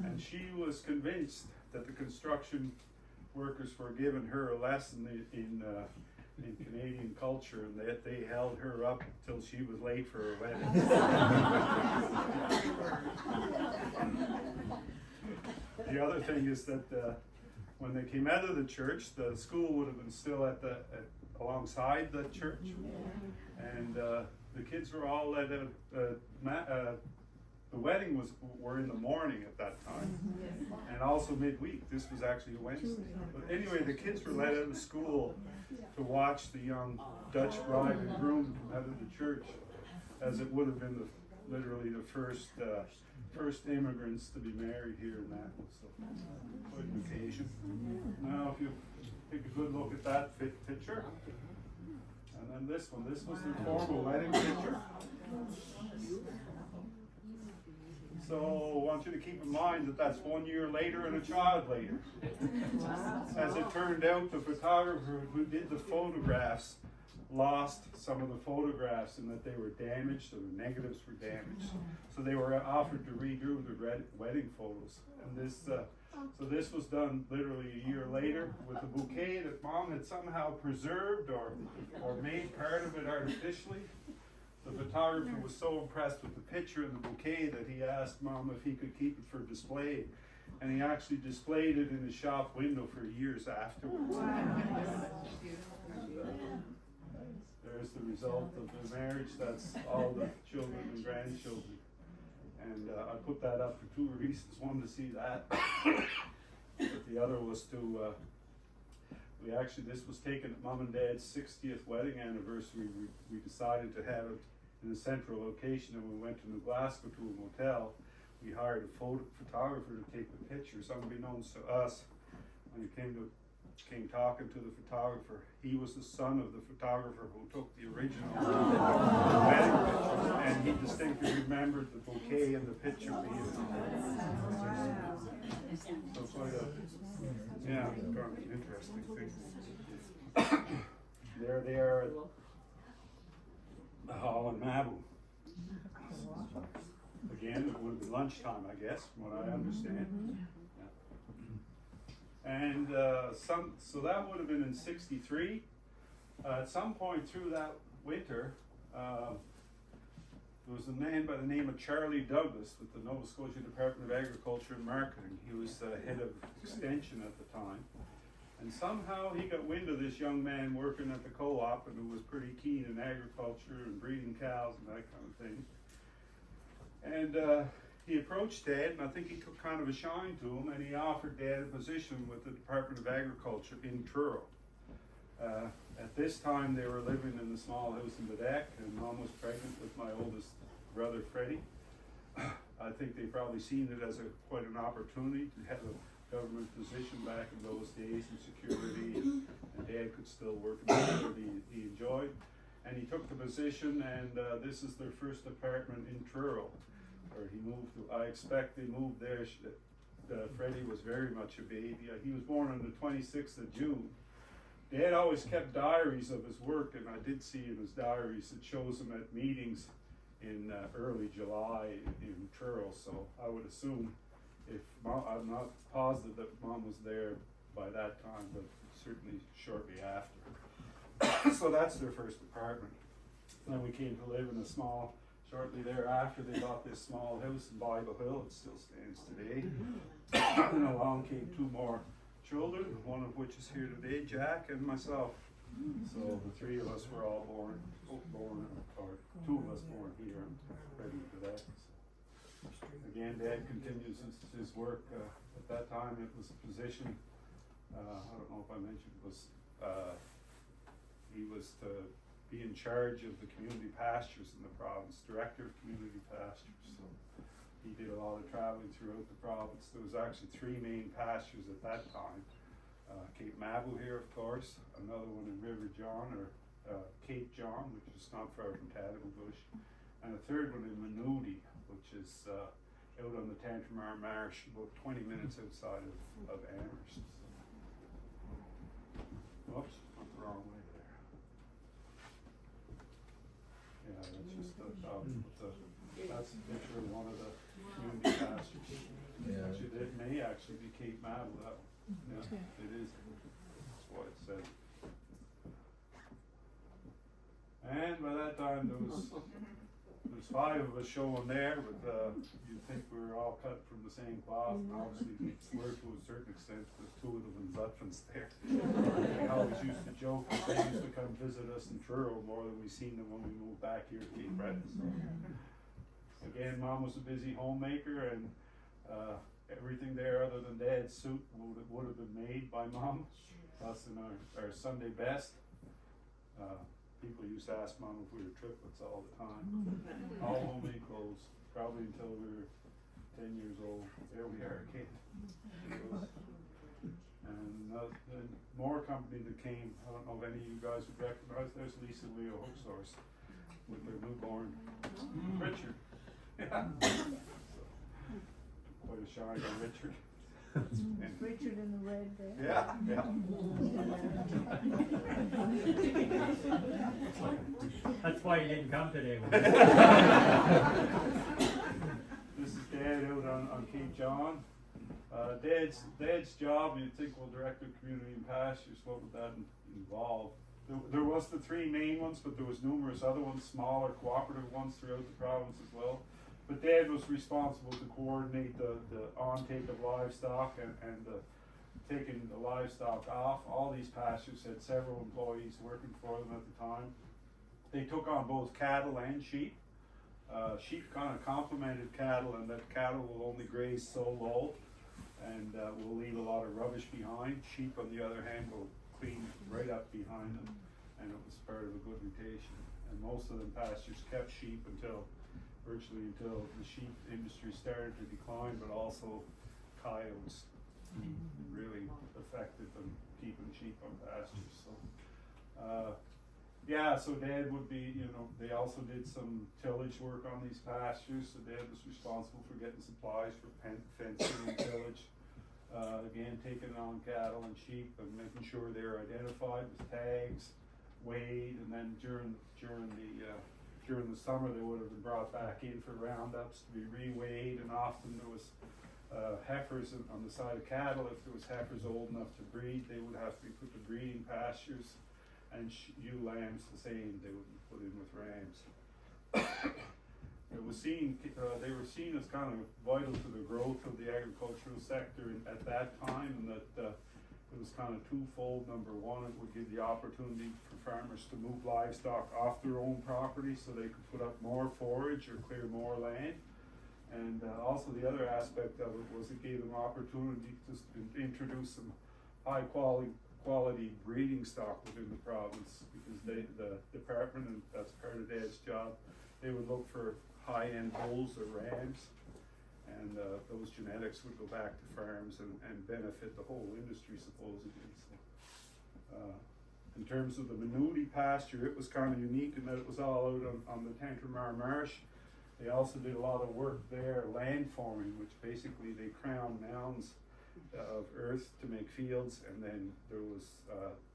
and she was convinced that the construction workers were giving her a lesson in Canadian culture, and that they held her up till she was late for her wedding. The other thing is that when they came out of the church, the school would have been still alongside the church, and the kids were all let out. The wedding were in the morning at that time, and also midweek. This was actually a Wednesday. But anyway, the kids were let out of school to watch the young Dutch bride and groom come out of the church, as it would have been literally the first immigrants to be married here in that. So quite an occasion. Now, if you take a good look at that picture, and then this one. This was the formal wedding picture. So I want you to keep in mind that that's 1 year later and a child later. As it turned out, the photographer who did the photographs lost some of the photographs in that they were damaged, or the negatives were damaged. So they were offered to redo the wedding photos. And this was done literally a year later with a bouquet that Mom had somehow preserved or made part of it artificially. The photographer was so impressed with the picture and the bouquet that he asked Mom if he could keep it for display. And he actually displayed it in his shop window for years afterwards. And there's the result of the marriage. That's all the children and grandchildren. And I put that up for two reasons. One, to see that. But the other was to, this was taken at Mom and Dad's 60th wedding anniversary. We decided to have it in a central location, and we went to New Glasgow to a motel. We hired a photographer to take the pictures. Unbeknownst to us, when we came talking to the photographer, he was the son of the photographer who took the original wedding pictures, and he distinctly remembered the bouquet and the picture being so quite an interesting thing. There they are at the hall in Mabou. Again, it would have been lunchtime, I guess, from what I understand. Yeah. And so that would have been in '63. At some point through that winter, there was a man by the name of Charlie Douglas with the Nova Scotia Department of Agriculture and Marketing. He was the head of extension at the time. And somehow he got wind of this young man working at the co-op, and who was pretty keen in agriculture and breeding cows and that kind of thing. And he approached Dad, and I think he took kind of a shine to him, and he offered Dad a position with the Department of Agriculture in Truro. At this time, they were living in the small house in the deck, and Mom was pregnant with my oldest brother, Freddie. I think they probably seen it as quite an opportunity to have a government position back in those days in security, and Dad could still work in the field he enjoyed. And he took the position, and this is their first apartment in Truro, where he moved to. I expect they moved there. Freddie was very much a baby. He was born on the 26th of June. Dad always kept diaries of his work, and I did see in his diaries it shows him at meetings in early July in Truro, so I would assume I'm not positive that Mom was there by that time, but certainly shortly after. So that's their first apartment. Then we came to live in a small, shortly thereafter they bought this small house in Bible Hill, it still stands today. And along came two more children, one of which is here today, Jack and myself. So the three of us were all born, or two of us born here, I'm ready for that. So, again, Dad continues his work, at that time it was a position, I don't know if I mentioned, it was, he was to be in charge of the community pastures in the province, director of community pastures, so he did a lot of traveling throughout the province. There was actually three main pastures at that time. Cape Mabou here, of course, another one in River John, or Cape John, which is not far from Tadbush, and a third one in Manoody, which is out on the Tantramar Marsh, about 20 minutes outside of Amherst. Oops, went the wrong way there. Yeah, that's just that's a picture of one of the community pastures. Yeah. Actually, it may actually be Cape Mabou, that one. Yeah, it is. That's what it said. And by that time, there was five of us showing there, but you'd think we were all cut from the same cloth, and obviously we were to a certain extent. There's two of them in Zutphens there. We always used to joke that they used to come visit us in Truro more than we seen them when we moved back here to Cape Breton. So, again, Mom was a busy homemaker, and everything there other than Dad's suit would have been made by Mom, us in our Sunday best. People used to ask Mom if we were triplets all the time. All homemade clothes, probably until we were 10 years old. There we are again. And then more company that came. I don't know if any of you guys would recognize. There's Lisa and Leo Cox with their newborn Richard. Yeah. Quite a shiny Richard. And Richard in the red there. yeah, yeah. That's why you didn't come today. This is Dad out on Cape John. Dad's job, you'd think, well, Director of Community and Pastures, what would that involve? There was the three main ones, but there was numerous other ones, smaller cooperative ones throughout the province as well. But Dad was responsible to coordinate the on-take of livestock and taking the livestock off. All these pastures had several employees working for them at the time. They took on both cattle and sheep. Sheep kind of complemented cattle, and that cattle will only graze so low and will leave a lot of rubbish behind. Sheep, on the other hand, will clean right up behind them, and it was part of a good rotation. And most of them pastures kept sheep virtually until the sheep industry started to decline, but also coyotes really affected them keeping sheep on pastures. So, yeah, so Dad would be, they also did some tillage work on these pastures, so Dad was responsible for getting supplies for fencing and tillage. Again, taking on cattle and sheep and making sure they're identified with tags, weighed, and then during the summer they would have been brought back in for roundups to be re-weighed, and often there was heifers on the side of cattle. If there was heifers old enough to breed, they would have to be put to breeding pastures, and ewe lambs the same, they would be put in with rams. They were seen as kind of vital to the growth of the agricultural sector at that time, and that it was kind of twofold. Number one, it would give the opportunity for farmers to move livestock off their own property so they could put up more forage or clear more land. And also the other aspect of it was it gave them opportunity to introduce some high quality breeding stock within the province, because the department, and that's part of Dad's job, they would look for high-end bulls or rams, and those genetics would go back to farms and benefit the whole industry supposedly. So, in terms of the Manoody pasture, it was kind of unique in that it was all out on the Tantramar Marsh. They also did a lot of work there, land forming, which basically they crowned mounds of earth to make fields, and then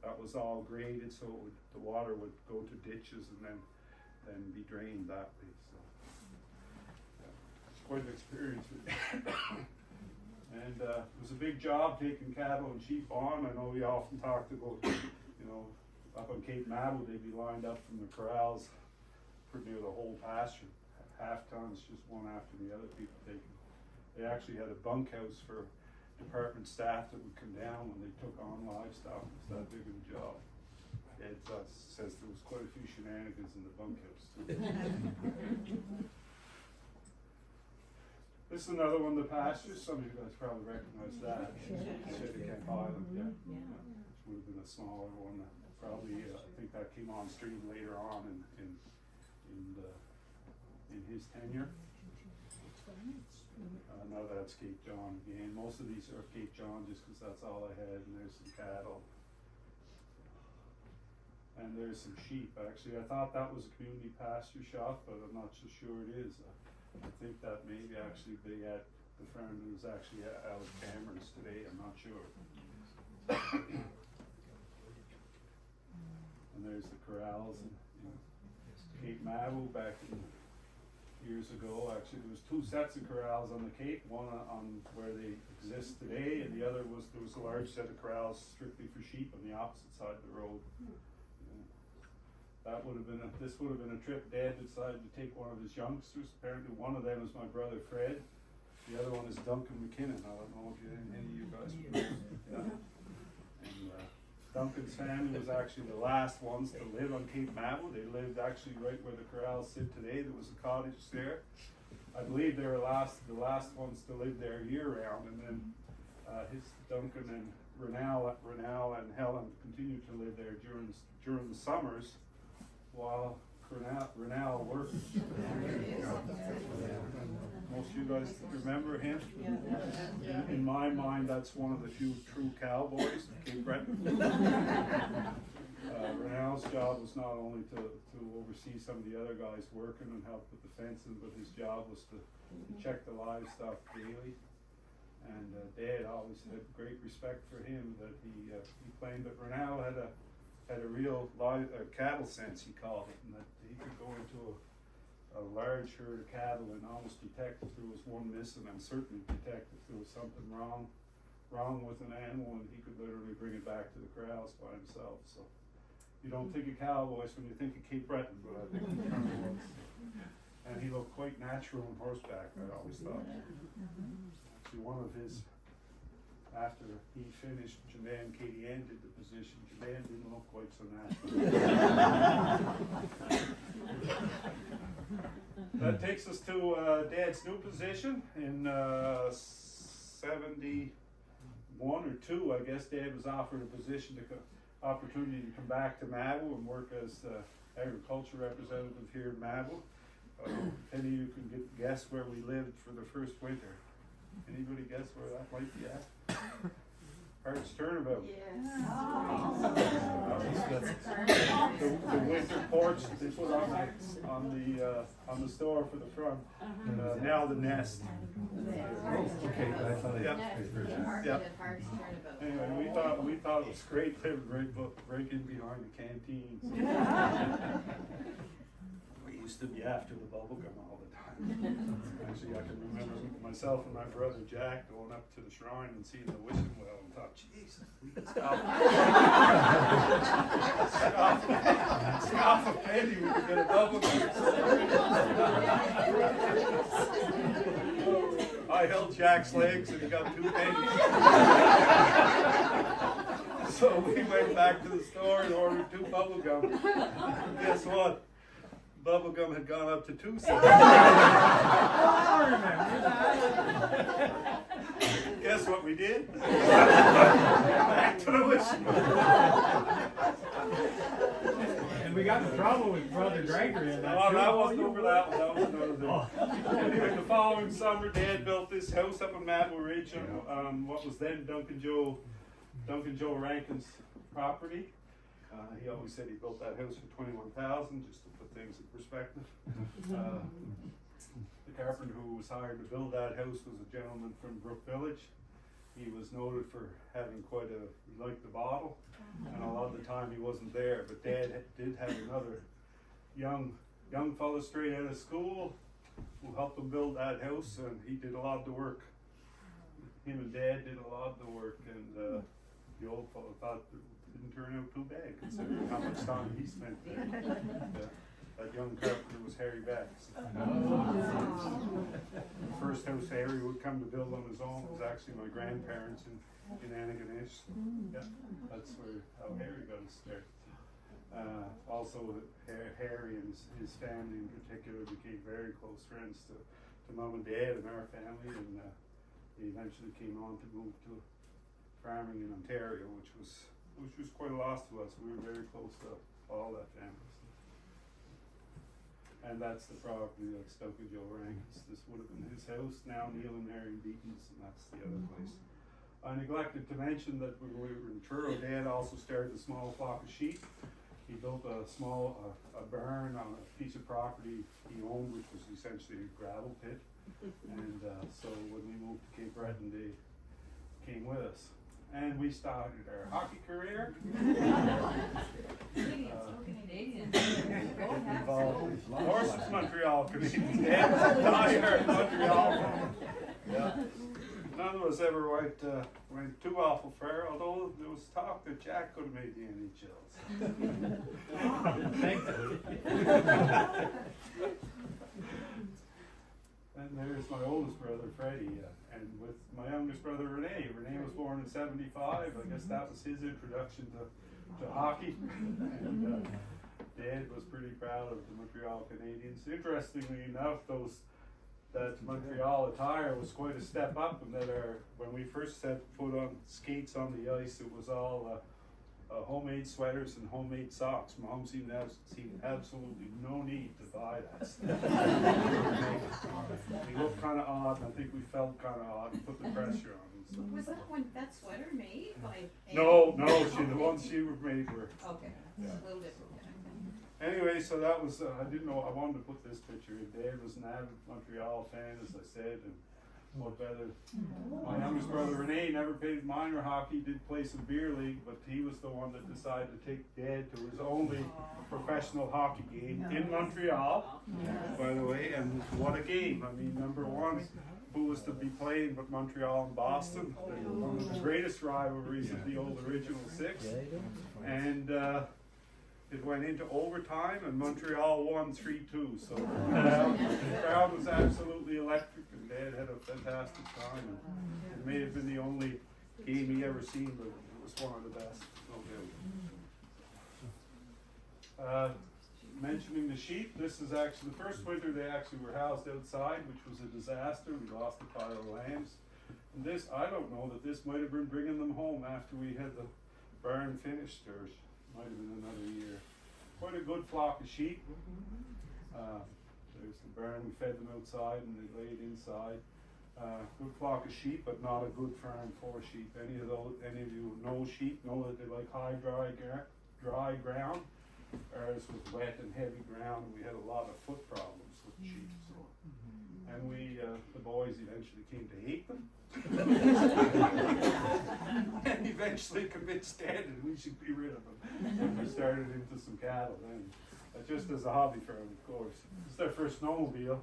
that was all graded, so the water would go to ditches and then then be drained that way, so. It's quite an experience. And it was a big job taking cattle and sheep on. I know we often talked about, up on Cape Mabou, they'd be lined up from the corrals pretty near the whole pasture, half tons, just one after the other, people taking. They actually had a bunkhouse for department staff that would come down when they took on livestock. It was that big of a job. Ed says there was quite a few shenanigans in the bunkhouse too. This is another one of the pastures. Some of you guys probably recognize that. Camp Island, yeah. Which would have been a smaller one. Probably, I think that came on stream later on in his tenure. Now that's Cape John again. Most of these are Cape John just because that's all I had, and there's some cattle. And there's some sheep. Actually, I thought that was a community pasture shop, but I'm not so sure it is. I think that maybe actually the farm is actually out of Cameron's today, I'm not sure. And there's the corrals in Cape Mabou back in years ago. Actually, there was two sets of corrals on the Cape, one on where they exist today, and the other was, there was a large set of corrals strictly for sheep on the opposite side of the road. That would have been this would have been a trip. Dad decided to take one of his youngsters. Apparently one of them is my brother Fred. The other one is Duncan McKinnon. I don't know if any of you guys remember. Yeah. And Duncan's family was actually the last ones to live on Cape Mabou. They lived actually right where the corrals sit today. There was a cottage there. I believe they were the last ones to live there year round. And then Duncan and Renal and Helen continued to live there during the summers, while Renal worked. Most of you guys remember him? In my mind, that's one of the few true cowboys of Cape Breton. Renal's job was not only to oversee some of the other guys working and help with the fencing, but his job was to check the livestock daily. And Dad always had great respect for him, that he claimed that Renal had a real cattle sense, he called it, and that he could go into a large herd of cattle and almost detect if there was one missing, and certainly detect if there was something wrong with an animal, and he could literally bring it back to the corrals by himself. So you don't think of cowboys when you think of Cape Breton, but I think he kind of was. And he looked quite natural on horseback, I always thought. Actually, one of his, after he finished, Janelle and Katie Ann did the position. Janelle didn't look quite so natural. That takes us to Dad's new position in 71 or 2. I guess Dad was offered a position opportunity to come back to Mabou and work as agriculture representative here in Mabou. If any of you can guess where we lived for the first winter. Anybody guess where that might be at? Hart's Turnabout. Yes. The winter porch they put on the store for the front. Now the nest. Okay, I thought it Yeah. yeah. Anyway, we thought it was great living right in behind the canteens. We used to be after the bubblegum all the time. Actually, I can remember myself and my brother Jack going up to the shrine and seeing the wishing well and thought, Jesus, we can scoff a penny, we could get a bubblegum. I held Jack's legs and he got 2 pennies. So we went back to the store and ordered 2 bubblegum. Guess what? Bubblegum had gone up to 2 cents. Guess what we did? Back to the wishing well. And we got in trouble with Brother Gregory in that. Oh, that wasn't over that one. That was another thing. Anyway, the following summer, Dad built this house up on Mabou Ridge on what was then Duncan Joe Rankin's property. He always said he built that house for $21,000, just to put things in perspective. The carpenter who was hired to build that house was a gentleman from Brook Village. He was noted for having he liked the bottle, and a lot of the time he wasn't there. But Dad did have another young young fella straight out of school who helped them build that house, and he did a lot of the work. Him and Dad did a lot of the work, and the old fella thought it didn't turn out too bad considering how much time he spent there. That young carpenter was Harry Bax. The first house Harry would come to build on his own was actually my grandparents in Annie and Leo. Yeah, that's how Harry got his start. Also, Harry and his family in particular became very close friends to Mum and Dad and our family, and he eventually came on to move to farming in Ontario, which was quite a loss to us. We were very close to all that family. And that's the property that stuck with Joe Rangus. This would have been his house, now Neil and Mary Beaton's, and that's the other place. I neglected to mention that when we were in Truro, Dad also started a small flock of sheep. He built a barn on a piece of property he owned, which was essentially a gravel pit. And so when we moved to Cape Breton, they came with us. And we started our hockey career. Involved, of course, it's Montreal Canadiens. Dad was a diehard Montreal fan. Yeah. None of us ever went too awful far, although there was talk that Jack could have made the NHLs. Thankfully. And there's my oldest brother, Freddie, and with my youngest brother, Renee. Renee was born in '75. I guess that was his introduction to hockey. And Dad was pretty proud of the Montreal Canadiens. Interestingly enough, that Montreal attire was quite a step up, and that when we first set foot on skates on the ice, it was all homemade sweaters and homemade socks. Mom seemed absolutely no need to buy that stuff. We looked kind of odd, and I think we felt kind of odd and put the pressure on them. So. Was that sweater made by? No, the ones she made were. Okay, Yeah. a little different. Anyway, so that was, I didn't know, I wanted to put this picture in. Dad was an avid Montreal fan, as I said, and what better. My youngest brother Renee never played minor hockey, did play some beer league, but he was the one that decided to take Dad to his only professional hockey game in Montreal, by the way, and what a game. I mean, number one, who was to be playing but Montreal and Boston, one of the greatest rivalries of the old original six, and it went into overtime, and Montreal won 3-2. So the crowd was absolutely electric, and Dad had a fantastic time. And it may have been the only game he ever seen, but it was one of the best. No doubt. Mentioning the sheep, this is actually the first winter they actually were housed outside, which was a disaster. We lost a pile of lambs. And this, I don't know that this might have been bringing them home after we had the barn finished, or might have been another year. Quite a good flock of sheep. There's the barn, we fed them outside and they laid inside. Good flock of sheep, but not a good farm for sheep. Any of you who know sheep know that they like high dry ground. Ours was wet and heavy ground, and we had a lot of foot problems with sheep. So. And the boys eventually came to hate them. And eventually convinced Dad that we should be rid of them. And we started into some cattle then. Just as a hobby farm, of course. It's their first snowmobile.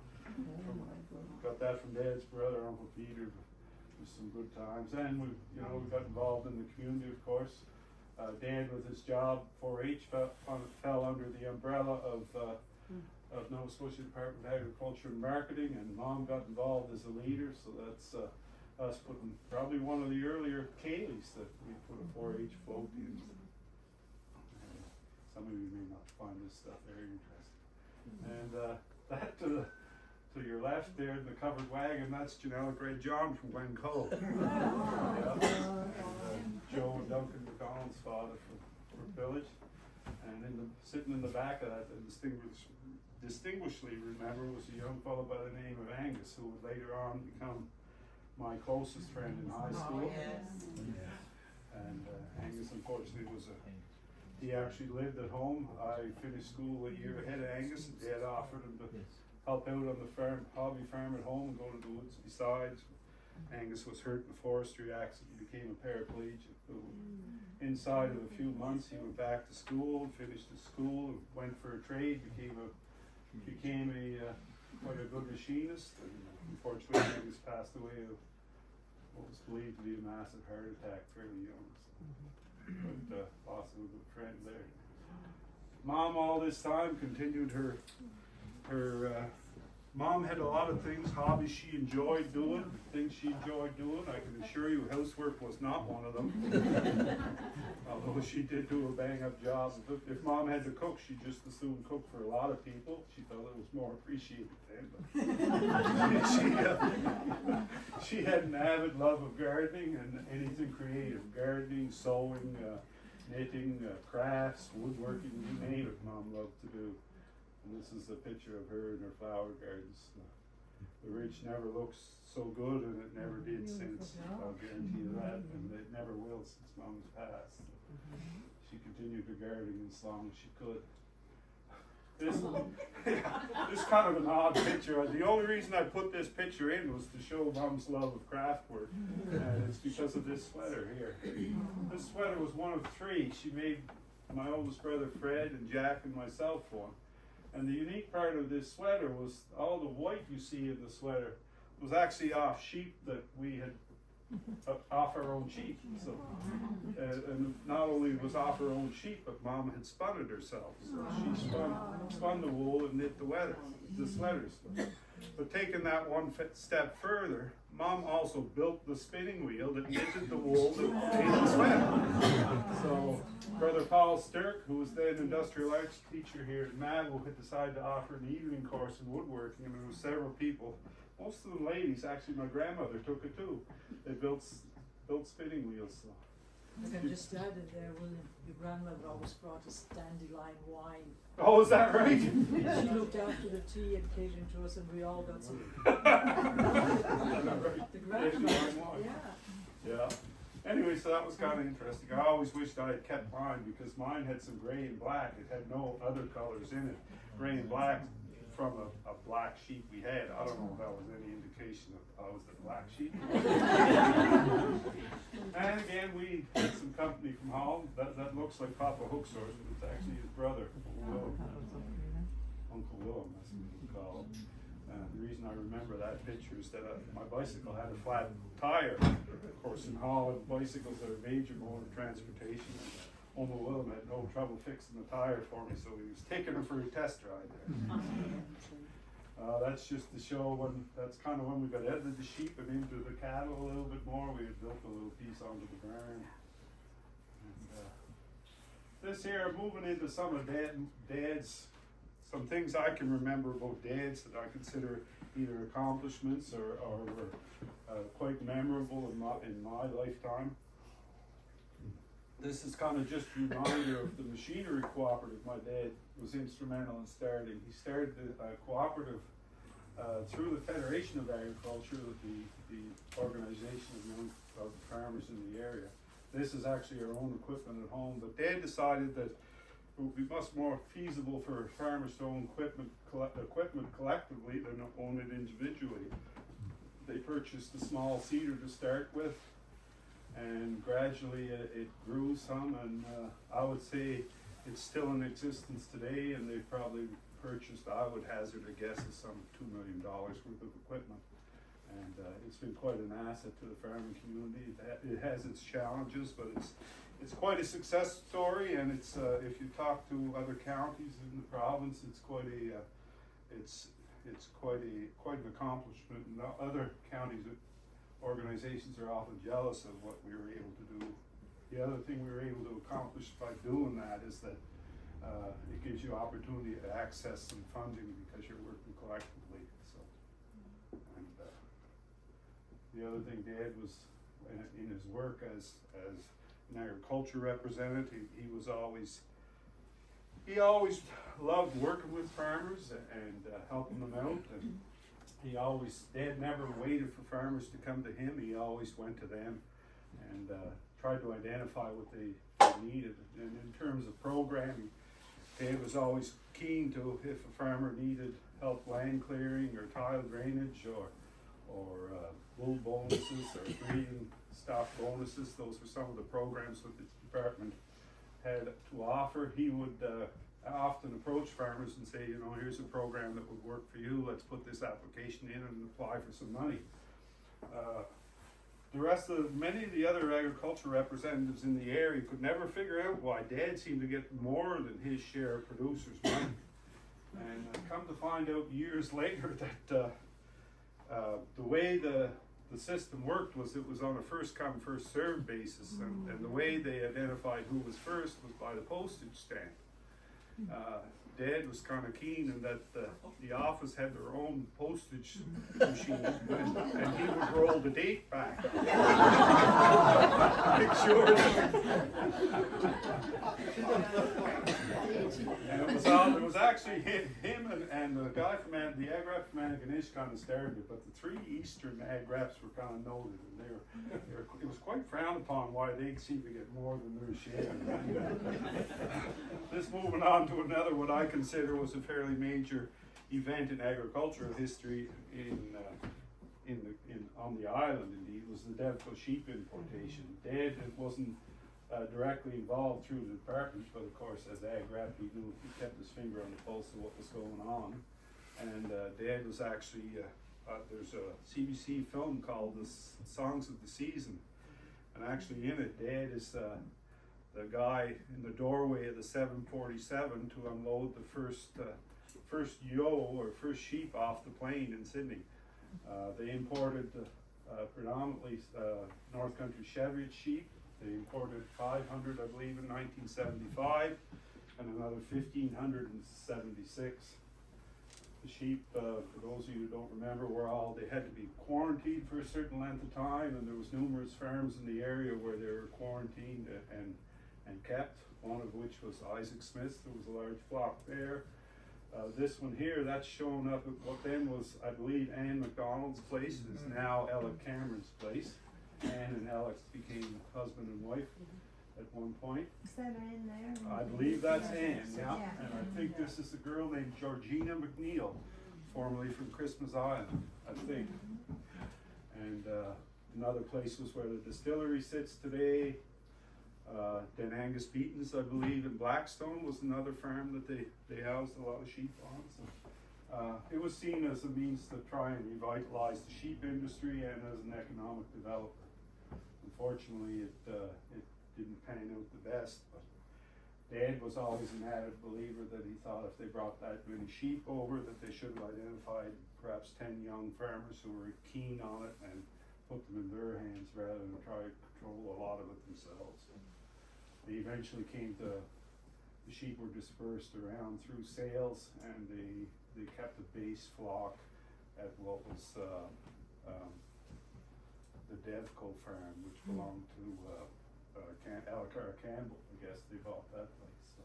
Got that from Dad's brother, Uncle Peter. It was some good times. And we got involved in the community, of course. Dad, with his job, 4-H, fell under the umbrella of Nova Scotia Department of Agriculture and Marketing, and Mom got involved as a leader, so that's us putting probably one of the earlier Kayleys that we put a 4-H float in. Some of you may not find this stuff very interesting. And that to your left there in the covered wagon, that's Janelle Red John from Glen Cove. Yeah. And, Joe and Duncan McConnell's father from Village. And sitting in the back of that, distinguishedly remember, was a young fellow by the name of Angus, who would later on become my closest friend in high school. And Angus, unfortunately, he actually lived at home. I finished school a year ahead of Angus, and Dad offered him to help out on the hobby farm at home and go to the woods besides. Angus was hurt in a forestry accident, became a paraplegic. Inside of a few months, he went back to school, finished his school, went for a trade, became a became quite a good machinist, and unfortunately he was passed away of what was believed to be a massive heart attack fairly young. So. But lost a good friend there. Mom all this time continued her Mom had a lot of hobbies she enjoyed doing, things she enjoyed doing. I can assure you housework was not one of them. Although she did do a bang-up job. If Mom had to cook, she just assumed cook for a lot of people. She felt it was more appreciated then. But she had an avid love of gardening and anything creative. Gardening, sewing, knitting, crafts, woodworking, you name it, Mom loved to do. And this is a picture of her in her flower gardens. The ridge never looks so good, and it never did since. I'll guarantee you that, and it never will since Mom's passed. She continued to gardening as long as she could. This is kind of an odd picture. The only reason I put this picture in was to show Mom's love of craft work, and it's because of this sweater here. This sweater was one of 3. She made my oldest brother Fred and Jack and myself one. And the unique part of this sweater was all the white you see in the sweater was actually off sheep that we had off our own sheep. So, and not only was off her own sheep, but Mom had spun it herself. So she spun the wool and knit the sweaters. But taking that one step further, Mom also built the spinning wheel that knitted the wool that made the sweater. So Brother Paul Stirk, who was then industrial arts teacher here at Mabou, had decided to offer an evening course in woodworking, and there were several people. Most of them ladies, actually my grandmother took it too. They built spinning wheels. So. I can just add in there, William, your grandmother always brought us dandelion wine. Oh, is that right? She looked after the tea and catered to us, and we all got some. The grandmother, Yeah. Anyway, so that was kind of interesting. I always wished I had kept mine because mine had some gray and black. It had no other colors in it. Gray and black from a black sheep we had. I don't know if that was any indication that I was the black sheep. And again, we had some company from Holland. That looks like Papa Hooksource, but it's actually his brother, Uncle Willem, that's what we call him. The reason I remember that picture is that my bicycle had a flat tire. Of course, in Holland, bicycles are a major mode of transportation. Uncle Willem had no trouble fixing the tire for me, so he was taking her for a test ride there. That's just to show that's kind of when we got out of the sheep and into the cattle a little bit more. We had built a little piece onto the barn. And, this here, moving into some of Dad's, some things I can remember about Dad's that I consider either accomplishments or were quite memorable in my lifetime. This is kind of just a reminder of the machinery cooperative my dad was instrumental in starting. He started a cooperative through the Federation of Agriculture, the organization of farmers in the area. This is actually our own equipment at home, but Dad decided that it would be much more feasible for farmers to own equipment collectively than own it individually. They purchased a small seeder to start with, and gradually it grew some, and I would say it's still in existence today, and they've probably purchased, I would hazard a guess, of some $2 million worth of equipment. And it's been quite an asset to the farming community. It has its challenges, but it's quite a success story, and it's if you talk to other counties in the province, it's quite an accomplishment. And other counties, organizations are often jealous of what we were able to do. The other thing we were able to accomplish by doing that is that it gives you opportunity to access some funding because you're working collectively. So, and the other thing Dad was in his work as an agriculture representative, he always loved working with farmers and helping them out. And Dad never waited for farmers to come to him. He always went to them and tried to identify what they needed. And in terms of programming, Dad was always keen to, if a farmer needed help land clearing or tile drainage or bull bonuses or breeding stock bonuses, those were some of the programs that the department had to offer. He would often approach farmers and say, you know, here's a program that would work for you, let's put this application in and apply for some money. Many of the other agriculture representatives in the area could never figure out why Dad seemed to get more than his share of producers' money. And come to find out years later that the way the system worked was it was on a first come, first served basis, and the way they identified who was first was by the postage stamp. Dad was kind of keen in that the office had their own postage machine, and he would roll the date back. Make sure. And it was actually him and the guy from the ag rep from Antigonish kind of started it, but the three eastern ag reps were kind of noted, and it was quite frowned upon why they seemed to get more than their share. This moving on to another, what I consider was a fairly major event in agricultural history on the island. Indeed, was the Devco sheep importation. Dad wasn't directly involved through the department, but of course, as ag rep, he kept his finger on the pulse of what was going on. And Dad was actually there's a CBC film called "The Songs of the Season," and actually in it, Dad is the guy in the doorway of the 747 to unload the first ewe or first sheep off the plane in Sydney. They imported predominantly North Country Cheviot sheep. They imported 500, I believe, in 1975, and another 1,576. The sheep, for those of you who don't remember, they had to be quarantined for a certain length of time, and there was numerous farms in the area where they were quarantined and kept, one of which was Isaac Smith's. There was a large flock there. This one here, that's shown up at what then was, I believe, Anne McDonald's place. It is now Ella Cameron's place. Anne and Alex became husband and wife at one point. Is that Anne there? I believe that's Anne, yeah. Yeah. And I think this is a girl named Georgina McNeil, formerly from Christmas Island, I think. And another place was where the distillery sits today. Then Angus Beaton's, I believe, in Blackstone was another farm that they housed a lot of sheep on. So, it was seen as a means to try and revitalize the sheep industry and as an economic development. Unfortunately, it didn't pan out the best, but Dad was always an avid believer that he thought if they brought that many sheep over that they should have identified perhaps 10 young farmers who were keen on it and put them in their hands rather than try to control a lot of it themselves. They eventually came to, the sheep were dispersed around through sales, and they kept a base flock at what was the Devco farm, which belonged to Alacar Campbell. I guess they bought that place. So.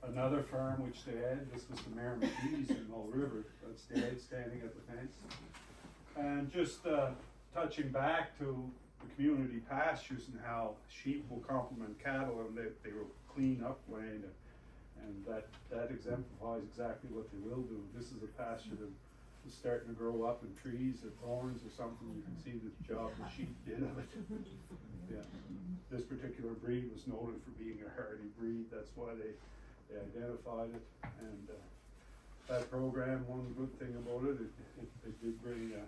Another farm which they had, this was the Merrimack's in Mull River. That's Dad standing at the fence. And just touching back to the community pastures and how sheep will complement cattle, and they will clean up land, and that exemplifies exactly what they will do. This is a pasture that was starting to grow up in trees or thorns or something. You can see the job the sheep did of it. Yeah. This particular breed was noted for being a hardy breed. That's why they identified it. And that program, one good thing about it, it did bring, it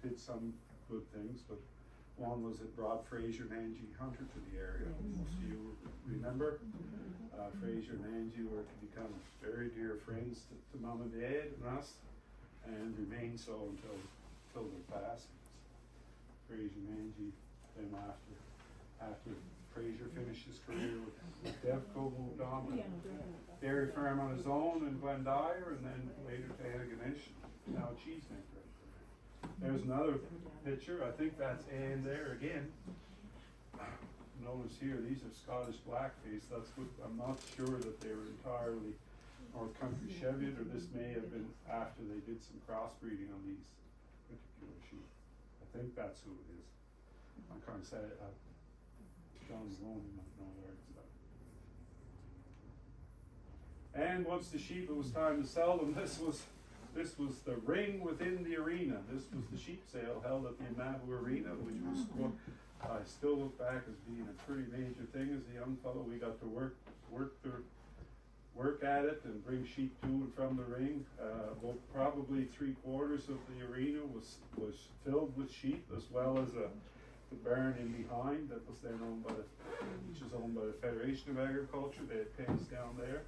did some good things, but one was it brought Fraser and Angie Hunter to the area. Most of you remember. Fraser and Angie were to become very dear friends to Mom and Dad and us, and remained so until their passings. Fraser and Angie, then after Fraser finished his career with Devco, moved on to dairy farm on his own in Glendyer, and then later to Antigonish, now a cheesemaker. There's another picture. I think that's Anne there again. Notice here, these are Scottish blackface. That's what, I'm not sure that they were entirely North Country Cheviot, or this may have been after they did some crossbreeding on these particular sheep. I think that's who it is. I can't say it. John Malone might know where it's at. And once the sheep, it was time to sell them. This was the ring within the arena. This was the sheep sale held at the Mabou Arena, which was, I still look back as being a pretty major thing as a young fellow. We got to work work at it and bring sheep to and from the ring. About probably 3/4 of the arena was filled with sheep, as well as the barn in behind that was then owned by which is owned by the Federation of Agriculture. They had pens down there,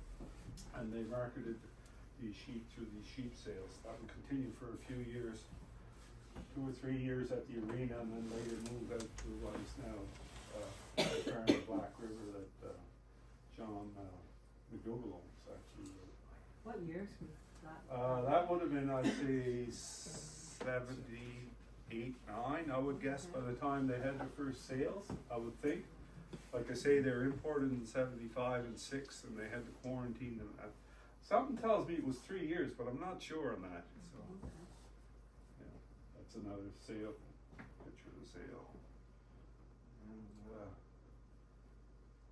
and they marketed these sheep through these sheep sales. That would continue for a few years, 2 or 3 years at the arena, and then later moved out to what is now the farm in Black River that John McDougall owns, actually. What years was that? That would have been, I'd say, 78, 9, I would guess, by the time they had their first sales, I would think. Like I say, they were imported in 75 and 6, and they had to quarantine them. Something tells me it was 3 years, but I'm not sure on that. So, yeah, that's another sale, picture of the sale.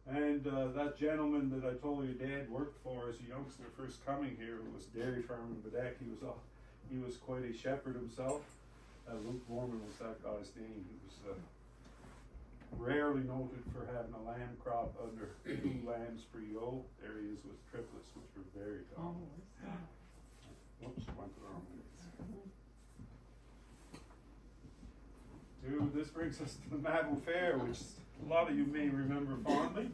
And that gentleman that I told you Dad worked for as a youngster first coming here was dairy farm in Bedeck. He was quite a shepherd himself. Luke Borman was that guy's name. He was rarely noted for having a lamb crop under 2 lambs per ewe. There he is with triplets, which were very common. Whoops, went the wrong way. Dude, this brings us to the Mabou Fair, which a lot of you may remember fondly.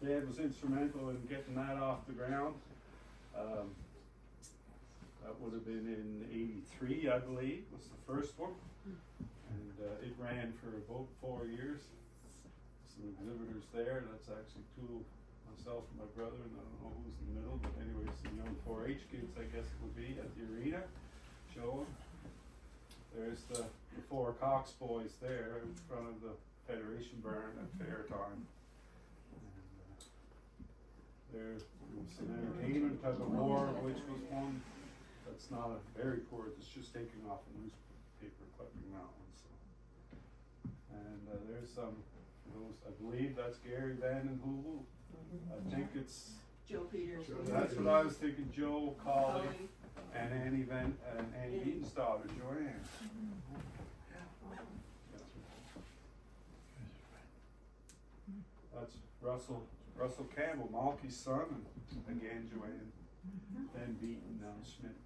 Dad was instrumental in getting that off the ground. That would have been in '83, I believe, was the first one. And it ran for about 4 years. Some exhibitors there. That's actually 2, myself and my brother, and I don't know who's in the middle, but anyway, some young 4-H kids, I guess it would be, at the arena showing. There's the 4 Cox boys there in front of the Federation barn at fair time. And there was some entertainment, tug of war, which was one. That's not a very poor, it's just taking off a newspaper clipping, that one. So. And there's some, those, I believe that's Gary Van and Hulu. I think it's Joe Peters. That's what I was thinking. Joe Colley and Annie Beaton's daughter, Joanne. That's Russell Campbell, Malky's son, and again Joanne. Then Beaton, now Schmidt.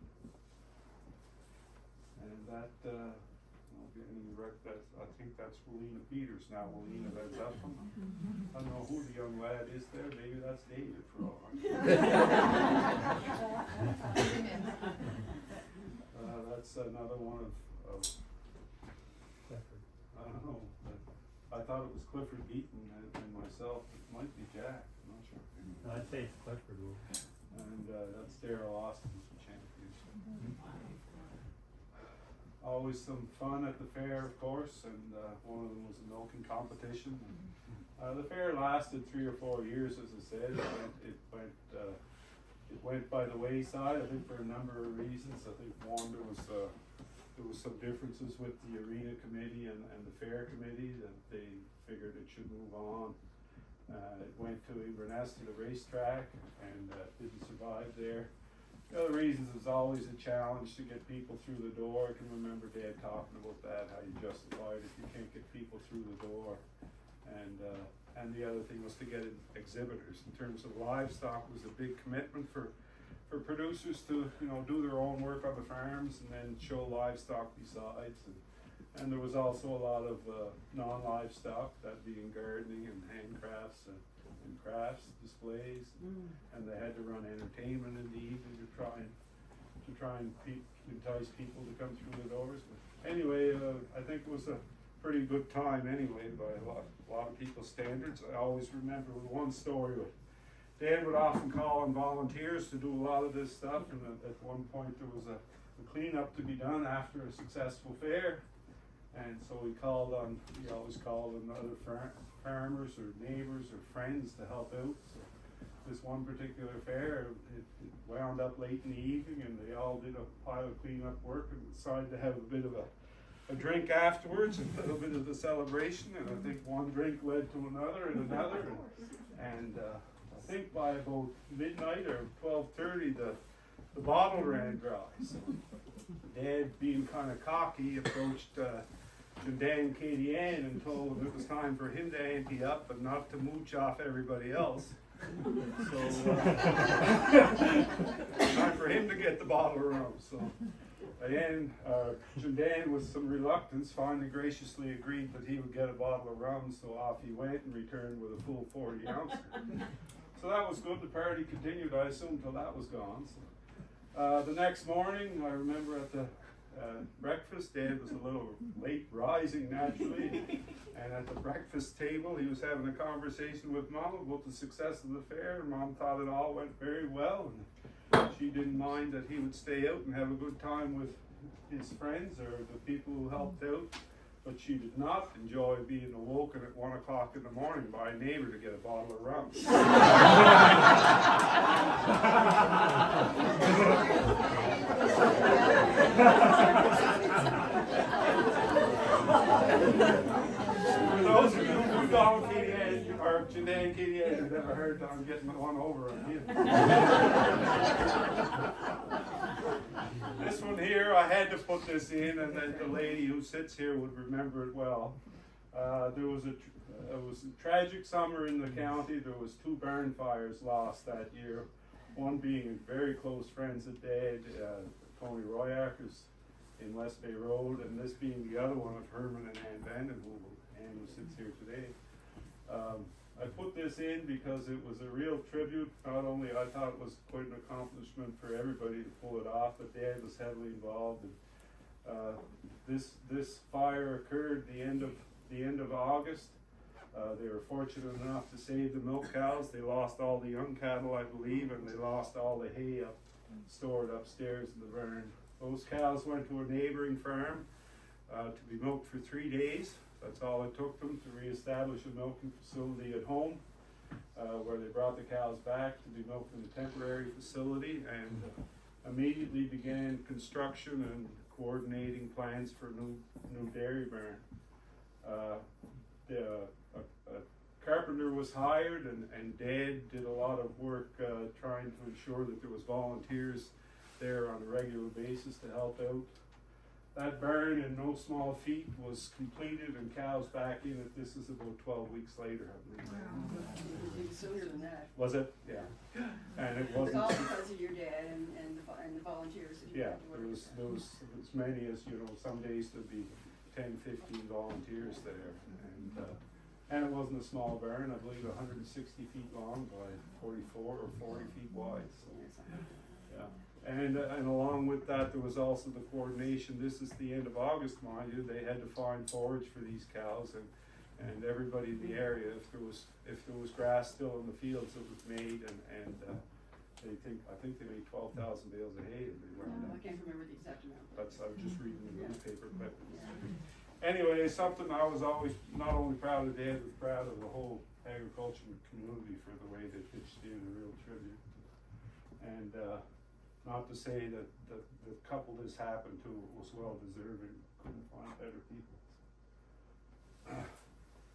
And that, I think that's Willina Peters now. Willina led up from. I don't know who the young lad is there. Maybe that's David for all I know. That's another one of Clifford. I don't know. I thought it was Clifford Beaton and myself. It might be Jack. I'm not sure. No, I'd say it's Clifford. And that's Darrell Austin's champion. Always some fun at the fair, of course, and one of them was a milking competition. The fair lasted 3 or 4 years, as I said. It went by the wayside, I think, for a number of reasons. I think one, there was some differences with the arena committee and the fair committee that they figured it should move on. It went to Inverness to the racetrack and didn't survive there. The other reasons is always a challenge to get people through the door. I can remember Dad talking about that, how you justify it if you can't get people through the door. And the other thing was to get exhibitors. In terms of livestock, it was a big commitment for producers to do their own work on the farms and then show livestock besides. And there was also a lot of non-livestock, that being gardening and handcrafts and crafts displays, and they had to run entertainment in the evening to try and entice people to come through the doors. But anyway, I think it was a pretty good time anyway by a lot of people's standards. I always remember one story with Dad would often call on volunteers to do a lot of this stuff, and at one point there was a cleanup to be done after a successful fair. And so he always called on other farmers or neighbors or friends to help out. So this one particular fair, it wound up late in the evening, and they all did a pile of cleanup work and decided to have a bit of a drink afterwards, a little bit of the celebration. And I think one drink led to another and another. And I think by about midnight or 12:30, the bottle ran dry. So Dad, being kind of cocky, approached Dan Katie Ann and told him it was time for him to ante up and not to mooch off everybody else. So, time for him to get the bottle of rum. So, again, Jandan, with some reluctance, finally graciously agreed that he would get a bottle of rum. So off he went and returned with a full 40 ounce. So that was good. The party continued, I assume, till that was gone. So, the next morning, I remember at the breakfast, Dad was a little late rising naturally, and at the breakfast table he was having a conversation with Mom about the success of the fair, and Mom thought it all went very well, and she didn't mind that he would stay out and have a good time with his friends or the people who helped out, but she did not enjoy being awoken at 1 o'clock in the morning by a neighbor to get a bottle of rum. For those of you who don't, Katie Ann, or Janine and Katie Ann have never heard that I'm getting one over on him. This one here, I had to put this in, and then the lady who sits here would remember it well. It was a tragic summer in the county. There was 2 barn fires lost that year. One being very close friends of Dad, Tony Royackers in West Bay Road, and this being the other one of Herman and Ann Vandenhoevel, Ann who sits here today. I put this in because it was a real tribute. Not only I thought it was quite an accomplishment for everybody to pull it off, but Dad was heavily involved. And, this fire occurred the end of August. They were fortunate enough to save the milk cows. They lost all the young cattle, I believe, and they lost all the hay stored upstairs in the barn. Those cows went to a neighboring farm to be milked for 3 days. That's all it took them to reestablish a milking facility at home, where they brought the cows back to be milked in a temporary facility, and immediately began construction and coordinating plans for a new dairy barn. A carpenter was hired, and Dad did a lot of work trying to ensure that there was volunteers there on a regular basis to help out. That barn, in no small feat, was completed and cows back in it. This is about 12 weeks later, I believe. Wow. Sooner than that. Was it? Yeah. And it wasn't. All because of your dad and the volunteers that he Yeah, had to work with. there was as many as, some days there'd be 10, 15 volunteers there. And it wasn't a small barn, I believe 160 feet long by 44 or 40 feet wide. So, yeah. And along with that, there was also the coordination. This is the end of August, mind you. They had to find forage for these cows, and everybody in the area, if there was grass still in the fields, it was made, and I think they made 12,000 bales of hay. I can't remember the exact amount. I was just reading the newspaper, but anyway, it's something I was always not only proud of Dad, but proud of the whole agricultural community for the way they pitched in, a real tribute. And not to say that the couple this happened to was well deserving, couldn't find better people.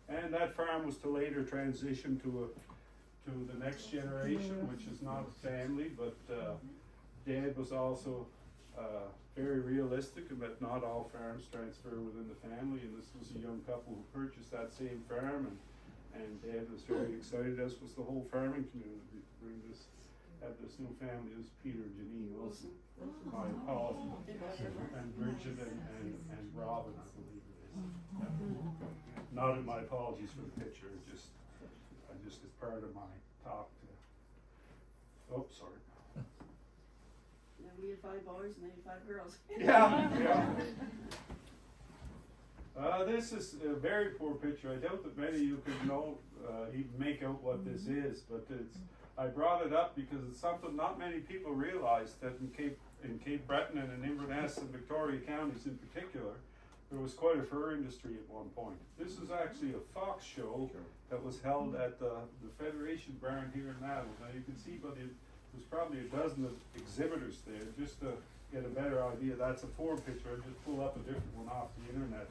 And that farm was to later transition to the next generation, which is not family, but Dad was also very realistic in that not all farms transfer within the family, and this was a young couple who purchased that same farm, and Dad was very excited, as was the whole farming community, to have this new family. It was Peter and Janine Wilson, my Paul, and Bridget and Robin, I believe it is. Not in my apologies for the picture, just as part of my talk sorry. Yeah, we had 5 boys and they had 5 girls. Yeah. This is a very poor picture. I doubt that many of you could even make out what this is, but I brought it up because it's something not many people realize, that in Cape Breton and in Inverness and Victoria counties in particular, there was quite a fur industry at one point. This is actually a fox show that was held at the Federation Barn here in Adelaide. Now you can see, but there's probably a dozen of exhibitors there. Just to get a better idea, that's a form picture. I just pull up a different one off the internet.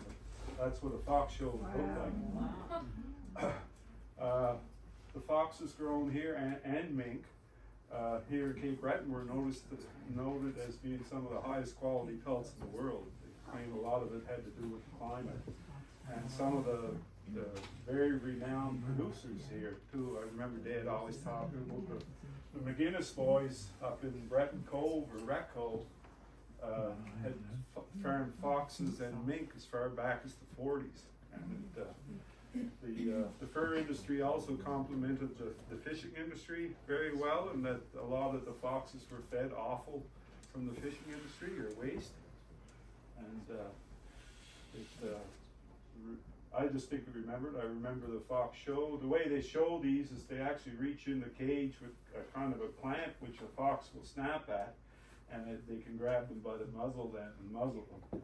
That's what a fox show would look like. The foxes grown here and mink here in Cape Breton were noted as being some of the highest quality pelts in the world. They claim a lot of it had to do with the climate, and some of the very renowned producers here too. I remember Dad always talking about the McGuinness boys up in Breton Cove or Wreck Cove had farmed foxes and mink as far back as the 40s. And the fur industry also complemented the fishing industry very well, and that a lot of the foxes were fed offal from the fishing industry or waste. And I just think I remembered. I remember the fox show. The way they show these is they actually reach in the cage with a kind of a clamp which a fox will snap at, and they can grab them by the muzzle then and muzzle them,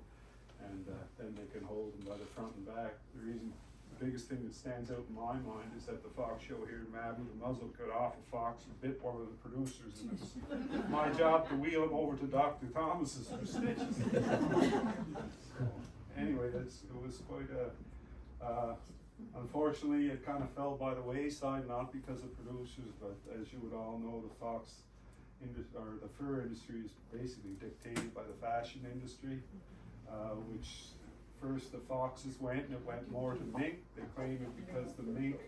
and then they can hold them by the front and back. The biggest thing that stands out in my mind is that the fox show here in Mabou, the muzzle cut off a fox and bit one of the producers, and it was my job to wheel him over to Dr. Thomas's for stitches. So, anyway, it was quite a. Unfortunately, it kind of fell by the wayside, not because of producers, but as you would all know, the the fur industry is basically dictated by the fashion industry, which first the foxes went, and it went more to mink. They claim it because the mink,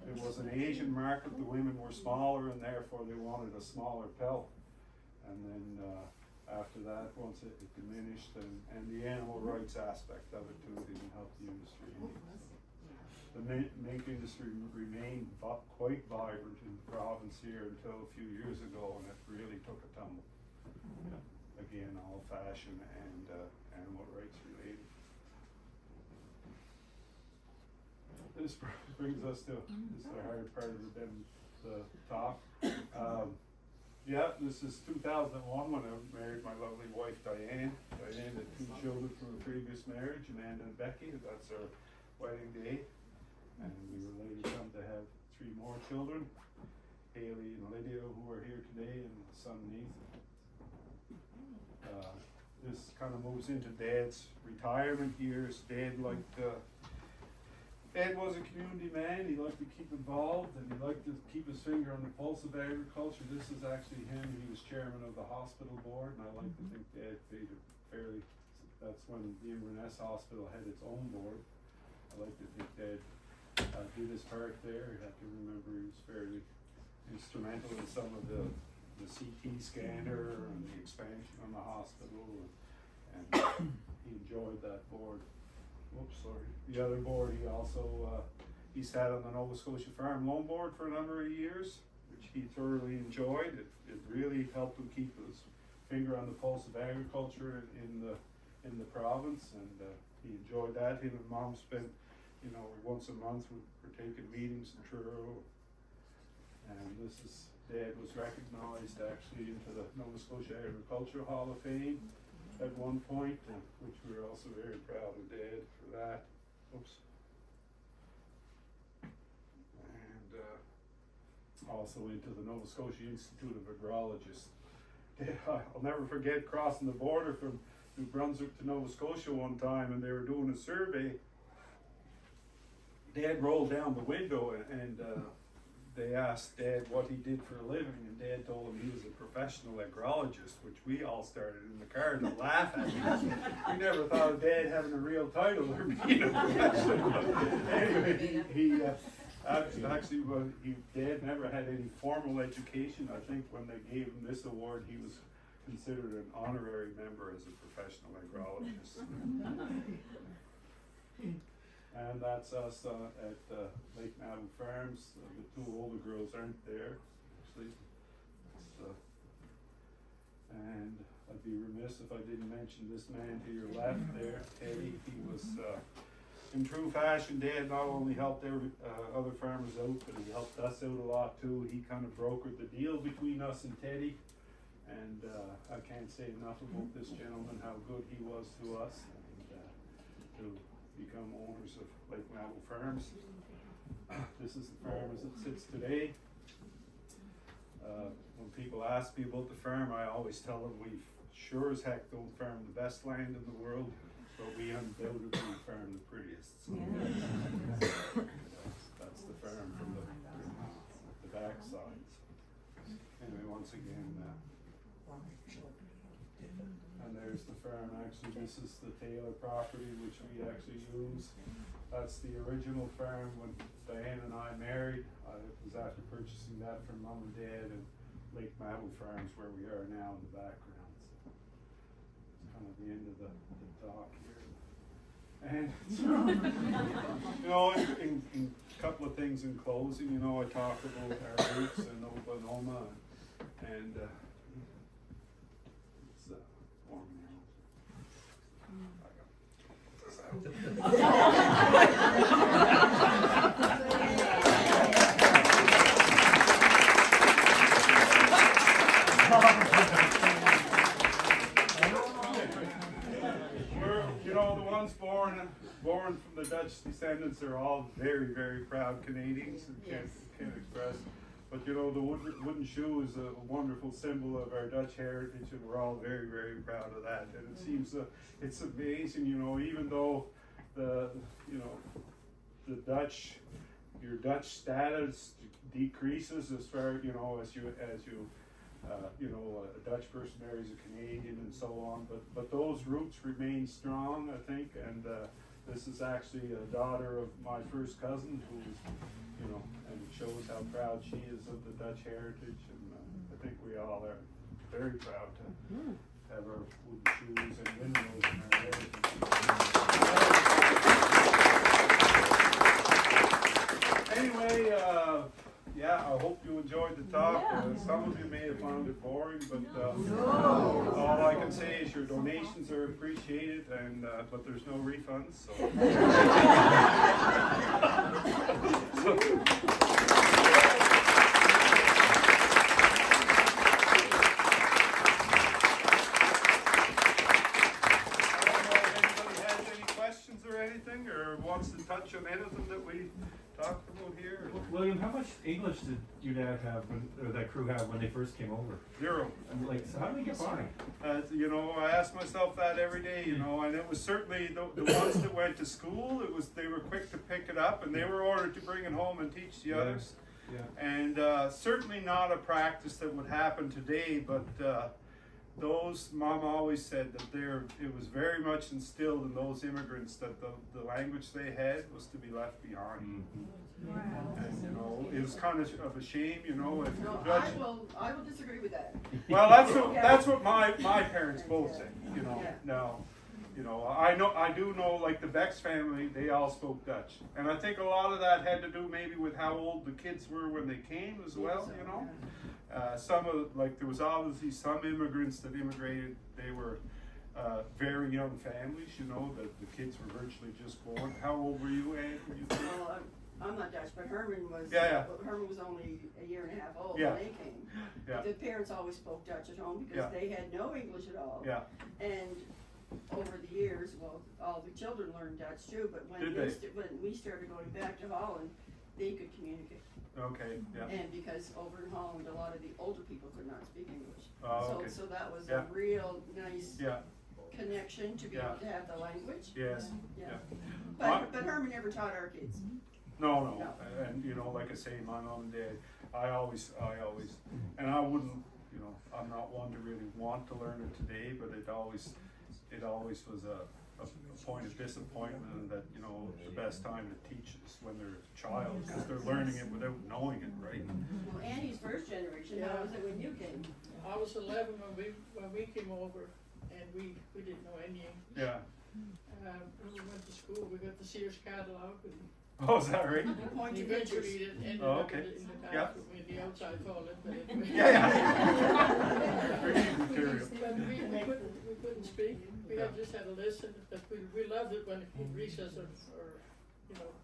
it was an Asian market, the women were smaller, and therefore they wanted a smaller pelt. And then after that, once it diminished, and the animal rights aspect of it too didn't help the industry. The mink industry remained quite vibrant in the province here until a few years ago, and it really took a tumble. Again, all fashion and animal rights related. This brings us to the hard part of the talk. Yeah, this is 2001 when I married my lovely wife Diane. Diane had 2 children from a previous marriage, Amanda and Becky. That's our wedding day. And we were later come to have 3 more children, Haley and Lydia, who are here today, and son Nathan. This kind of moves into Dad's retirement years. Dad was a community man. He liked to keep involved, and he liked to keep his finger on the pulse of agriculture. This is actually him. He was chairman of the hospital board, and I like to think Dad paid it fairly. That's when the Inverness Hospital had its own board. I like to think Dad did his part there. You have to remember he was fairly instrumental in some of the CT scanner and the expansion on the hospital, and he enjoyed that board. Oops, sorry. The other board, he also he sat on the Nova Scotia Farm Loan Board for a number of years, which he thoroughly enjoyed. It really helped him keep his finger on the pulse of agriculture in the province, and he enjoyed that. Him and Mom spent, once a month we're taking meetings in Truro, and Dad was recognized actually into the Nova Scotia Agriculture Hall of Fame at one point, which we were also very proud of Dad for that. Oops. And also into the Nova Scotia Institute of Agrologists. I'll never forget crossing the border from New Brunswick to Nova Scotia one time, and they were doing a survey. Dad rolled down the window, and they asked Dad what he did for a living, and Dad told him he was a professional agrologist, which we all started in the car to laugh at. We never thought of Dad having a real title or being a professional. Anyway, Dad never had any formal education. I think when they gave him this award, he was considered an honorary member as a professional agrologist. And that's us at Lake Mabou Farms. The 2 older girls aren't there, actually. And I'd be remiss if I didn't mention this man to your left there, Teddy. He was, in true fashion, Dad not only helped other farmers out, but he helped us out a lot too. He kind of brokered the deal between us and Teddy. And I can't say enough about this gentleman, how good he was to us, and to become owners of Lake Mabou Farms. This is the farm as it sits today. When people ask me about the farm, I always tell them we sure as heck don't farm the best land in the world, but we undoubtedly farm the prettiest. So that's the farm from the back side. Anyway, once again, And there's the farm. Actually, this is the Taylor property, which we actually use. That's the original farm when Diane and I married. I was after purchasing that from Mom and Dad, and Lake Mabou Farms, where we are now in the background. So it's kind of the end of the dock here. And you know, in a couple of things in closing, you know, I talk about our roots and Oklahoma, and it's warm You know, the ones born from the Dutch descendants are all very, very proud Canadians and can't express. But you know, the wooden shoe is a wonderful symbol of our Dutch heritage, and we're all very, very proud of that. And it seems it's amazing, you know, even though the your Dutch status decreases as far, you know, as you a Dutch person marries a Canadian and so on, but those roots remain strong, I think, and this is actually a daughter of my first cousin who, you know, and it shows how proud she is of the Dutch heritage, and I think we all are very proud to have our wooden shoes and windmills in our heritage. Anyway, yeah, I hope you enjoyed the talk. Some of you may have found it boring, but all I can say is your donations are appreciated, and but there's no refunds. Anything, or wants to touch on anything that we talked about here? William, how much English did your dad have, or that crew have when they first came over? Zero. And like, so how do we get by? You know, I ask myself that every day. You know, and it was certainly the ones that went to school. They were quick to pick it up, and they were ordered to bring it home and teach the others. Yeah. And certainly not a practice that would happen today, but. Those, Mom always said that it was very much instilled in those immigrants that the language they had was to be left behind. Wow. And you know, it was kind of a shame, you know, if No, Dutch. I will disagree with that. Well, that's what my parents both said, you know. Yeah. Now, you know, I do know, like the Beck's family, they all spoke Dutch, and I think a lot of that had to do maybe with how old the kids were when they came as well, you know. Some of, like, there was obviously some immigrants that immigrated, they were very young families, you know, that the kids were virtually just born. How old were you, Anne? Well, I'm not Dutch, but Herman was. Herman was only a year and a half old when they came. Yeah. The parents always spoke Dutch at home because they had no English at all. Yeah. And over the years, well, all the children learned Dutch too. But when when we started going back to Holland, they could communicate. Okay. Yeah. And because over in Holland, a lot of the older people could not speak English. Oh, okay. So that was a real nice. Yeah. Connection to be able to have the language. Yes. Yeah. But Herman never taught our kids. No. And you know, like I say, my mom and dad, I always, and I wouldn't, you know, I'm not one to really want to learn it today, but it always was a point of disappointment, and that, you know, the best time to teach is when they're a child, because they're learning it without knowing it, right? Well, Annie's first generation, how was it when you came? I was 11 when we came over, and we didn't know any English. Yeah. When we went to school, we got the Sears catalog, and Oh, is that right? Point you to got to pictures. read it, and Okay. in the Yeah. classroom, in the outside toilet, but anyway. Reading material. But we couldn't speak. We had just had to listen. But we loved it when in recess or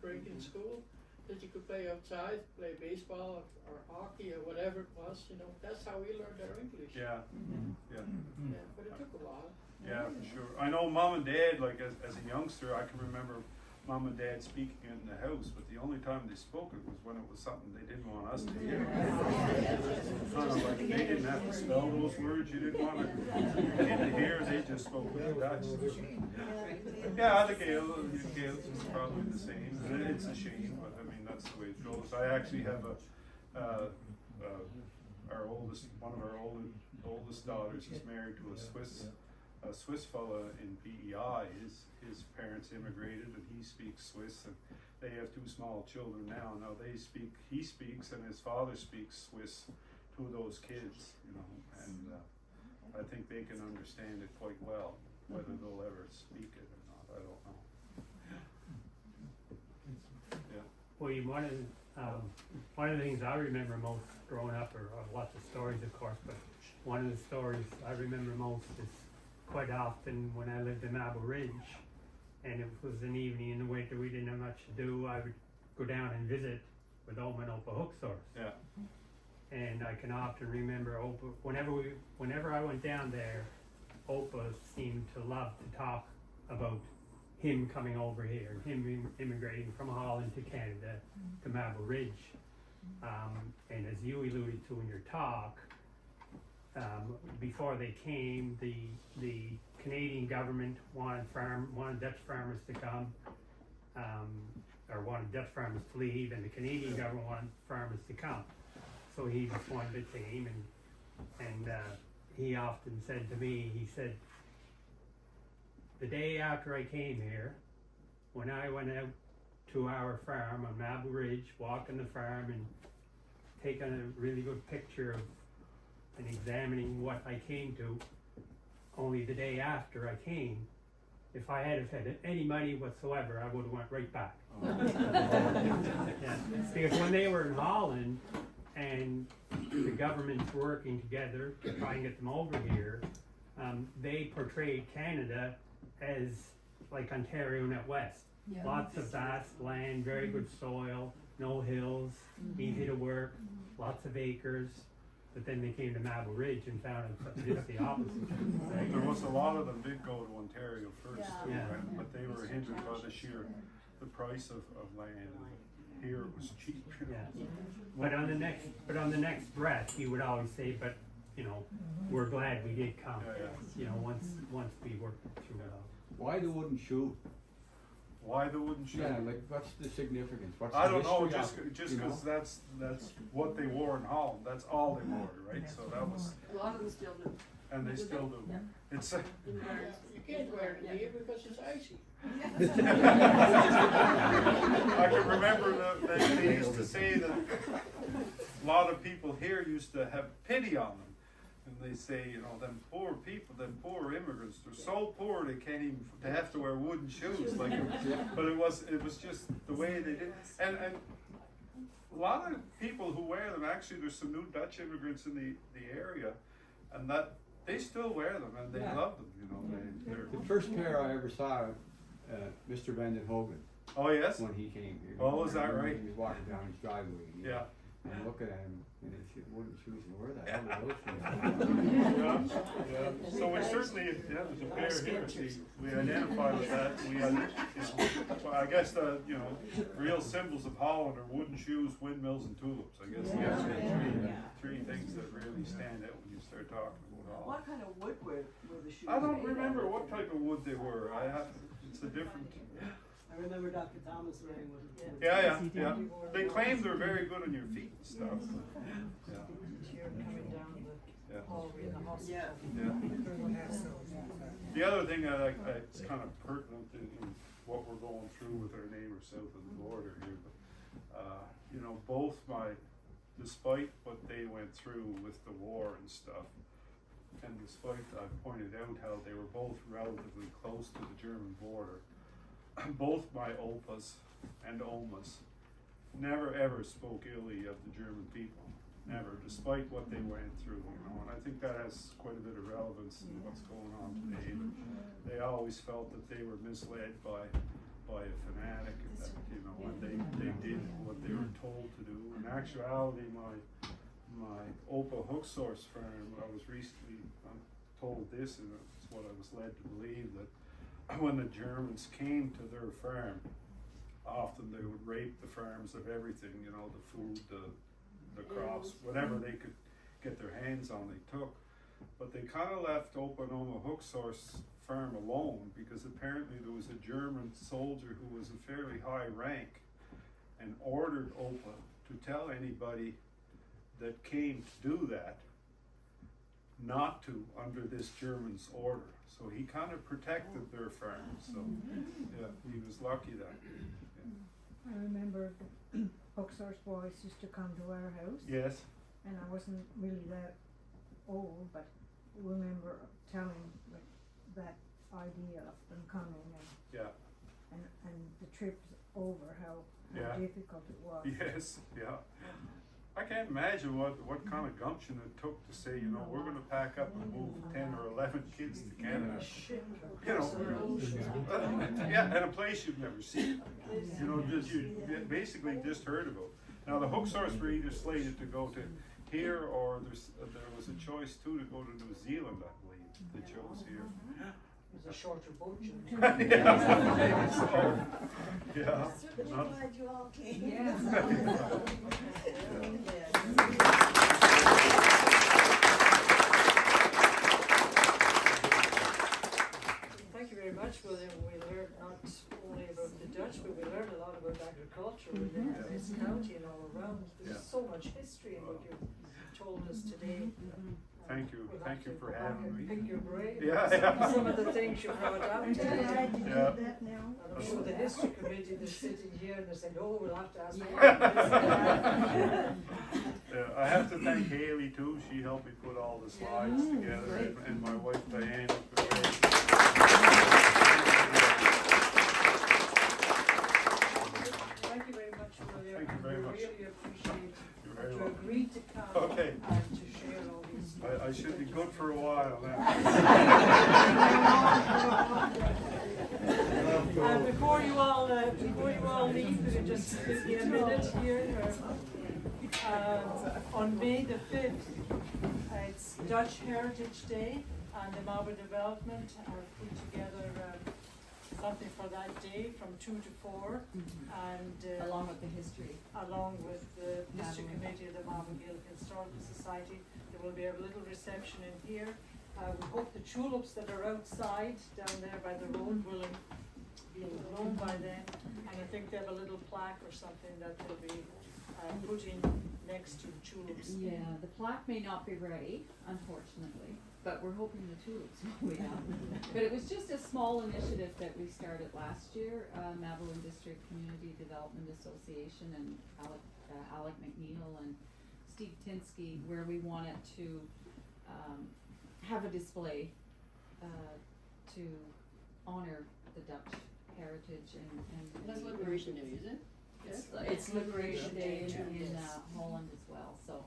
break in school, that you could play outside, play baseball or hockey or whatever it was. You know, that's how we learned our English. Yeah. Yeah, but it took a while. Yeah, for sure. I know Mom and Dad, like as a youngster, I can remember Mom and Dad speaking in the house, but the only time they spoke it was when it was something they didn't want us to hear. Kind of like they didn't have to spell those words you didn't want to hear, they just spoke Dutch. Yeah, the Gaels is probably the same. It's a shame, but I mean, that's the way it goes. I actually have one of our older oldest daughters is married to a Swiss fella in PEI. His parents immigrated and he speaks Swiss, and they have 2 small children now. Now he speaks and his father speaks Swiss to those kids, you know, and I think they can understand it quite well. Whether they'll ever speak it or not, I don't know. Yeah. Well, one of the things I remember most growing up, or lots of stories of course, but one of the stories I remember most is quite often when I lived in Mabou Ridge, and it was an evening in the winter, we didn't have much to do, I would go down and visit with Oma and Opa Hooksource. Yeah. And I can often remember Opa, whenever I went down there, Opa seemed to love to talk about him coming over here, him immigrating from Holland to Canada, to Mabou Ridge. And as you alluded to in your talk, before they came, the Canadian government wanted Dutch farmers to come, or wanted Dutch farmers to leave, and the Canadian government wanted farmers to come. So he just wanted a team, and he often said to me, he said, the day after I came here, when I went out to our farm on Mabou Ridge, walking the farm and taking a really good picture of and examining what I came to, only the day after I came, if I had had any money whatsoever, I would have went right back. Yeah. Because when they were in Holland and the governments were working together to try and get them over here, they portrayed Canada as like Ontario and out west. Yeah. Lots of vast land, very good soil, no hills, easy to work, lots of acres. But then they came to Mabou Ridge and found just the opposite. Right? There was a lot of them did go to Ontario first, too, Yeah. right? But they were hindered by the price of land. Here it was cheap. Yeah. But on the next breath, he would always say, "But you know, we're glad we did come." Yeah, yeah. You know, once we worked through it all. Why the wooden shoe? Why the wooden shoe? Yeah, like what's the significance? What's I the don't know, history of it, just you know? because that's what they wore in Holland. That's all they wore, right? So that was, A lot of them still do. and they still do. It's You can't wear it here because it's icy. I can remember they used to say that a lot of people here used to have pity on them. And they say, you know, them poor people, them poor immigrants, they're so poor they can't even, they have to wear wooden shoes. Like, but it was just the way they did. And a lot of people who wear them, actually there's some new Dutch immigrants in the area, and that they still wear them and they love them, you know. They're, The first pair I ever saw, Mr. Vanden Hogan, oh yes? when he came here. Oh, is that right? He was walking down his driveway. And Yeah. And looking at him, and his wooden shoes, and where the hell are those shoes? Yeah. So we certainly, there's a pair here, see, we identify with that, we, you know, well, I guess the, you know, real symbols of Holland are wooden shoes, windmills and tulips, I guess. Those are three things that really stand out when you start talking about Holland. What kind of wood were the shoes I don't made remember out of? what type of wood they were, it's a different, I remember Dr. Thomas wearing one. yeah. They claim they're very good on your feet and stuff. Yeah, Here coming down the yeah. hallway in the hospital. Yeah. The other thing it's kind of pertinent in what we're going through with our neighbors south of the border here, but, you know, despite what they went through with the war and stuff, and despite I pointed out how they were both relatively close to the German border, both my opas and omas never ever spoke illy of the German people. Never, despite what they went through, you know, and I think that has quite a bit of relevance in what's going on today. They always felt that they were misled by a fanatic, and that, you know, when they did what they were told to do. In actuality, my Opa hook source farm, I was recently told this, and it's what I was led to believe, that when the Germans came to their farm, often they would rape the farms of everything, you know, the food, the crops, whatever they could get their hands on, they took. But they kind of left Opa and Oma Hook Source farm alone, because apparently there was a German soldier who was a fairly high rank and ordered Opa to tell anybody that came to do that not to under this German's order. So he kind of protected their farms. So yeah, he was lucky that. I remember the Huxor's boys used to come to our house, Yes. and I wasn't really that old, but I remember telling like, that idea of them coming Yeah. and the trips over, how Yeah. difficult it was. Yes. Yeah. I can't imagine what kind of gumption it took to say, you know, we're going to pack up and move 10 or 11 kids to Canada. You know, yeah, and a place you've never seen. You know, just you basically just heard about. Now the Huxors were either slated to go to here, or there was a choice too to go to New Zealand, I believe. They chose here. It was a shorter boat journey. Yeah. So, yeah. Certainly Not- glad you all came. Thank you very much, William. We learned not only about the Dutch, but we learned a lot about agriculture within this county and all around. There's Yeah. so much history in what you've told us today. Thank you. We'll Thank have you to for go back having and me. pick your brain. Yeah, yeah. Some of the things you brought up I'm today. glad to do Yeah. that now. And I'm sure the history committee that's sitting here and they said, oh, we'll have to ask you. I have to thank Haley too. She helped me put all the slides together, and my wife Diane. Thank you very much, William. Thank you very much. We really appreciate You're that very you welcome. agreed to come Okay. and to share all these. I should be good for a while now. Before you all leave, we can just give you a minute here. On May the 5th, it's Dutch Heritage Day, and the Mabou Development have put together something for that day from 2 to 4, and Along with the history. along with the History Mabou. Committee of the Mabou Gaelic Historical Society. There will be a little reception in here. We hope the tulips that are outside down there by the road will be blown by then, and I think they have a little plaque or something that they'll be putting next to tulips. Yeah, the plaque may not be ready, unfortunately, but we're hoping the tulips will be out. But it was just a small initiative that we started last year, Mabou and District Community Development Association and Alec McNeil and Steve Tinsky, where we wanted to have a display to honor the Dutch heritage and That's Liberation Day, is it? It's Liberation Day Day too, in yes. Holland as well, so.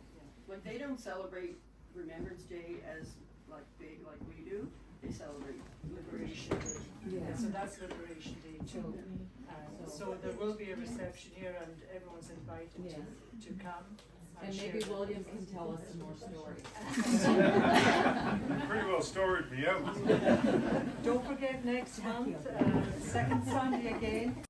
Like, they don't celebrate Remembrance Day as like big like we do, they celebrate Liberation Day. Yeah. So that's Liberation Day too. So there will be a reception here, and everyone's invited Yes. to come. And share maybe their William can insights. tell us some more stories. Pretty well stored me out. Don't forget next month, second Sunday again.